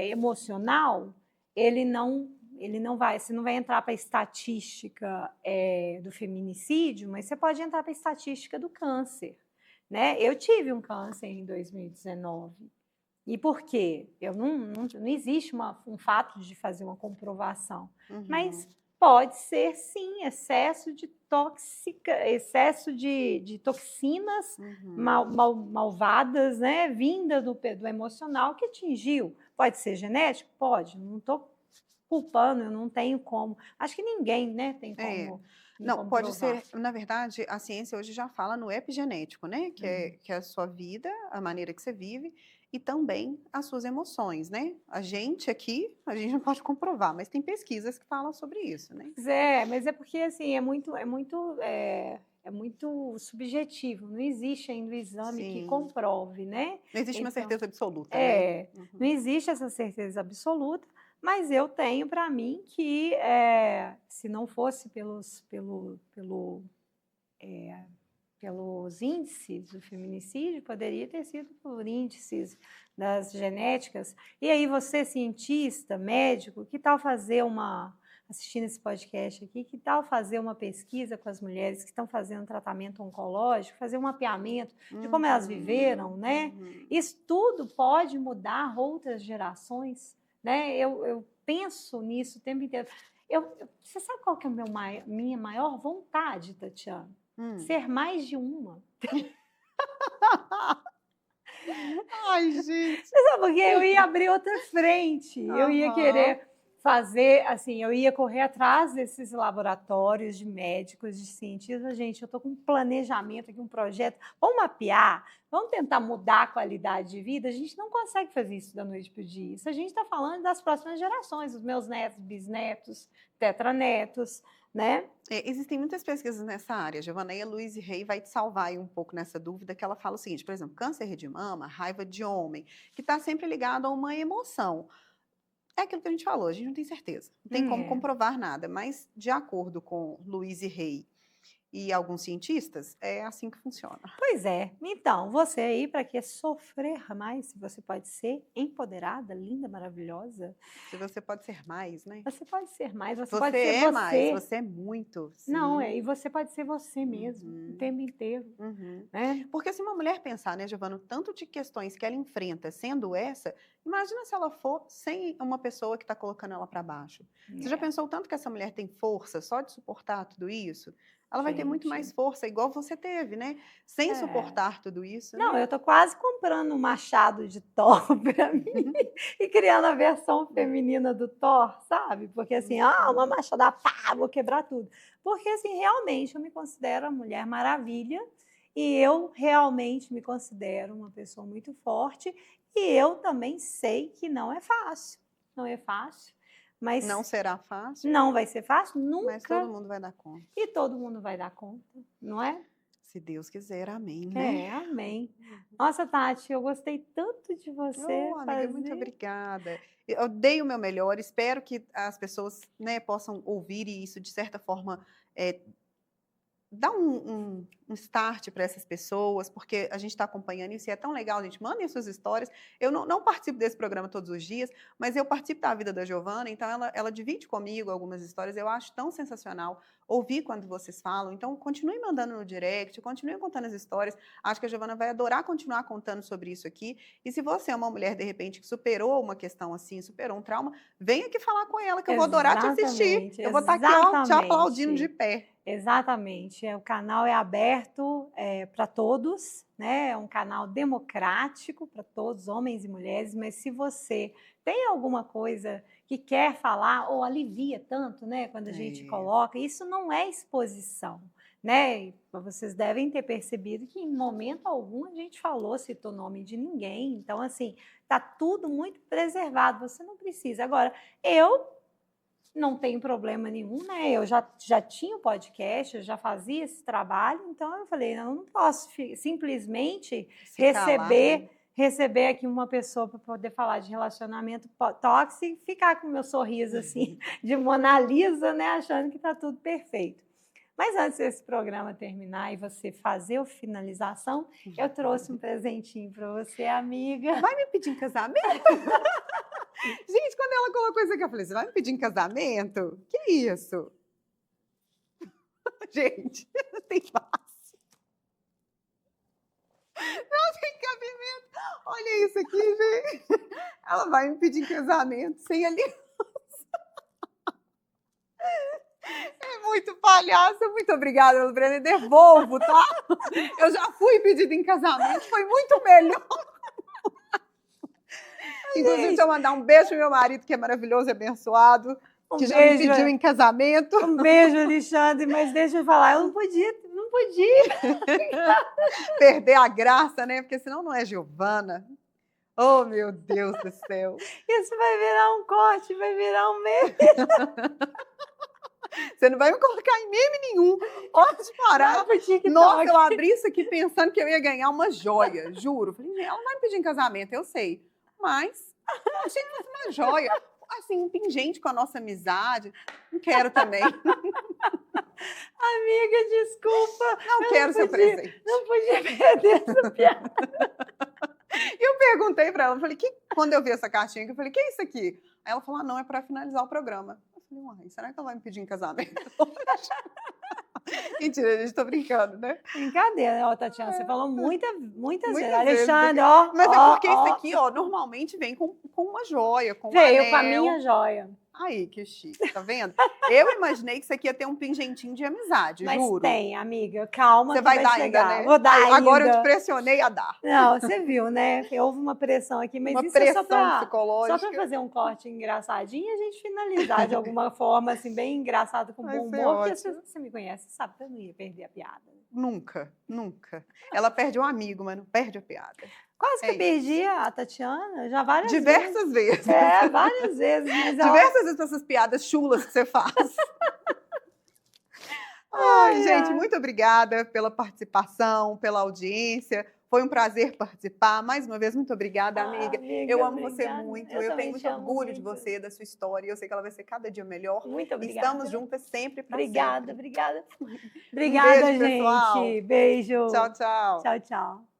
emocional, ele não vai, você não vai entrar para a estatística do feminicídio, mas você pode entrar para a estatística do câncer, né? Eu tive um câncer em 2019. E por quê? Não existe um fato de fazer uma comprovação, mas Uhum. pode ser sim excesso de toxinas Uhum. malvadas, né, vinda do emocional que atingiu. Pode ser genético? Pode, não estou culpando, eu não tenho como. Acho que ninguém, né, tem É. como me Não, pode comprovar. ser, na verdade, a ciência hoje já fala no epigenético, né? Uhum. Que é a sua vida, a maneira que você vive e também as suas emoções, né? A gente aqui, a gente não pode comprovar, mas tem pesquisas que falam sobre isso, né? Pois é, mas é porque assim, é muito subjetivo, não existe ainda o exame que Sim. comprove, né? Não existe uma Então, certeza absoluta, né? não Uhum. existe essa certeza absoluta, mas eu tenho para mim que se não fosse pelos índices do feminicídio, poderia ter sido por índices das genéticas. E aí você, cientista, médico, que tal fazer assistindo esse podcast aqui, que tal fazer uma pesquisa com as mulheres que estão fazendo tratamento oncológico, fazer um mapeamento de como elas viveram, né? Isso tudo pode mudar outras gerações, né? Eu penso nisso o tempo inteiro. Você sabe qual que é a minha maior vontade, Tatiana? Ser mais de uma. Ai, gente. Mas sabe por quê? Eu ia abrir outra frente. Eu ia querer fazer, assim, eu ia correr atrás desses laboratórios de médicos, de cientistas. Gente, eu estou com um planejamento aqui, um projeto. Vamos mapear, vamos tentar mudar a qualidade de vida. A gente não consegue fazer isso da noite para o dia. Isso a gente está falando das próximas gerações, os meus netos, bisnetos, tetranetos, né? Existem muitas pesquisas nessa área, Giovana, e a Louise Hay vai te salvar aí um pouco nessa dúvida, que ela fala o seguinte, por exemplo, câncer de mama, raiva de homem, que está sempre ligado a uma emoção. É aquilo que a gente falou, a gente não tem certeza, não tem como comprovar nada, mas de acordo com Louise Hay e alguns cientistas, é assim que funciona. Pois é. Então, você aí, para que sofrer mais, se você pode ser empoderada, linda, maravilhosa. Se você pode ser mais, né? Você pode ser mais, você Você pode ser é você. mais, você é muito. Sim. Não, e você pode ser você mesmo, o tempo inteiro. Né? Porque se uma mulher pensar, né, Giovana, o tanto de questões que ela enfrenta sendo essa, imagina se ela for sem uma pessoa que está colocando ela para baixo. Você já pensou o tanto que essa mulher tem força só de suportar tudo isso? Ela vai ter muito mais força, igual você teve, né? Sem suportar tudo isso. Não, né? eu tô quase comprando um machado de Thor para mim e criando a versão feminina do Thor, sabe? Porque assim, uma machada, pá, vou quebrar tudo. Porque assim, realmente eu me considero a Mulher Maravilha e eu realmente me considero uma pessoa muito forte e eu também sei que não é fácil. Não é fácil. Mas não será fácil. Não vai ser fácil, nunca. Mas todo mundo vai dar conta. E todo mundo vai dar conta, não é? Se Deus quiser, amém, né? Amém. Nossa, Tati, eu gostei tanto de você. Amiga, muito obrigada. Eu dei o meu melhor, espero que as pessoas, né, possam ouvir e isso, de certa forma, dar um start para essas pessoas, porque a gente está acompanhando isso e é tão legal, gente. Mandem suas histórias. Eu não participo desse programa todos os dias, mas eu participo da vida da Giovana, então ela divide comigo algumas histórias. Eu acho tão sensacional ouvir quando vocês falam. Então, continue mandando no direct, continue contando as histórias. Acho que a Giovana vai adorar continuar contando sobre isso aqui. E se você é uma mulher, de repente, que superou uma questão assim, superou um trauma, venha aqui falar com ela, que eu vou adorar te assistir. Eu vou estar aqui, ó, te aplaudindo de pé. Exatamente. O canal é aberto para todos, né? É um canal democrático para todos, homens e mulheres, mas se você tem alguma coisa que quer falar ou alivia tanto, né? Quando a gente coloca, isso não é exposição, né? E vocês devem ter percebido que em momento algum a gente citou nome de ninguém. Então, assim, tá tudo muito preservado, você não precisa. Agora, eu não tem problema nenhum, né? Eu já tinha o podcast, eu já fazia esse trabalho, então eu falei, eu não posso simplesmente receber aqui uma pessoa para poder falar de relacionamento tóxico e ficar com o meu sorriso assim de Mona Lisa, né? Achando que está tudo perfeito. Mas antes desse programa terminar e você fazer a finalização, eu trouxe um presentinho para você, amiga. Vai me pedir em casamento? Gente, quando ela colocou isso aqui, eu falei, você vai me pedir em casamento? Que isso? Gente, não tem espaço. Não tem cabimento. Olha isso aqui, gente. Ela vai me pedir em casamento sem aliança. É muito palhaça. Muito obrigada, Brenda. Devolvo, tá? Eu já fui pedida em casamento, foi muito melhor. Inclusive, deixa eu mandar um beijo pro meu marido, que é maravilhoso e abençoado, que já me pediu em casamento. Um beijo, Alexandre, mas deixa eu falar, eu não podia perder a graça, né? Porque senão não é Giovana. Oh, meu Deus do céu. Isso vai virar um corte, vai virar um meme. Você não vai me colocar em meme nenhum. Pode parar. Nossa, eu abri isso aqui pensando que eu ia ganhar uma joia, juro. Falei, ela não vai me pedir em casamento, eu sei. Mas, achei que fosse uma joia. assim, um pingente com a nossa amizade. Não quero também. Amiga, desculpa. Não quero seu presente. Não podia perder essa piada. E eu perguntei para ela, falei, quando eu vi essa cartinha aqui, eu falei, que é isso aqui? Aí ela falou, não, é para finalizar o programa. Eu falei, uai, será que ela vai me pedir em casamento? Mentira, gente, tô brincando, né? Brincadeira, ó, Tatiana, você falou muitas vezes. vezes. Alexandre, ó. Mas ó, é porque ó. isso aqui, ó, normalmente vem com uma joia, com um Veio com a anel. minha joia. Aí, que chique, tá vendo? Eu imaginei que isso aqui ia ter um pingentinho de amizade, Mas juro. tem, amiga, calma. Você que vai dar chegar. ainda, né? Vou dar ainda. Agora eu te pressionei a dar. Não, você viu, né? Houve uma pressão aqui, mas Uma isso é pressão só psicológica. para fazer um corte engraçadinho e a gente finalizar de alguma forma, assim, bem engraçado, com Vai bom ser humor, porque ótimo. você me conhece, sabe que eu não ia perder a piada. Nunca, nunca. Ela perde um amigo, mas não perde a piada. Quase que eu perdi a Tatiana, já várias vezes. Diversas vezes. É, várias vezes. Mas Diversas vezes com essas piadas chulas que você faz. Ai, gente, muito obrigada pela participação, pela audiência. Foi um prazer participar. Mais uma vez, muito obrigada, amiga. Eu amo você muito. Eu tenho muito orgulho de você, da sua história. Eu sei que ela vai ser cada dia melhor. Muito obrigada. Estamos juntas sempre para Obrigada, sempre. obrigada. Um Obrigada, beijo, gente. pessoal. Beijo. Tchau, tchau. Tchau, tchau.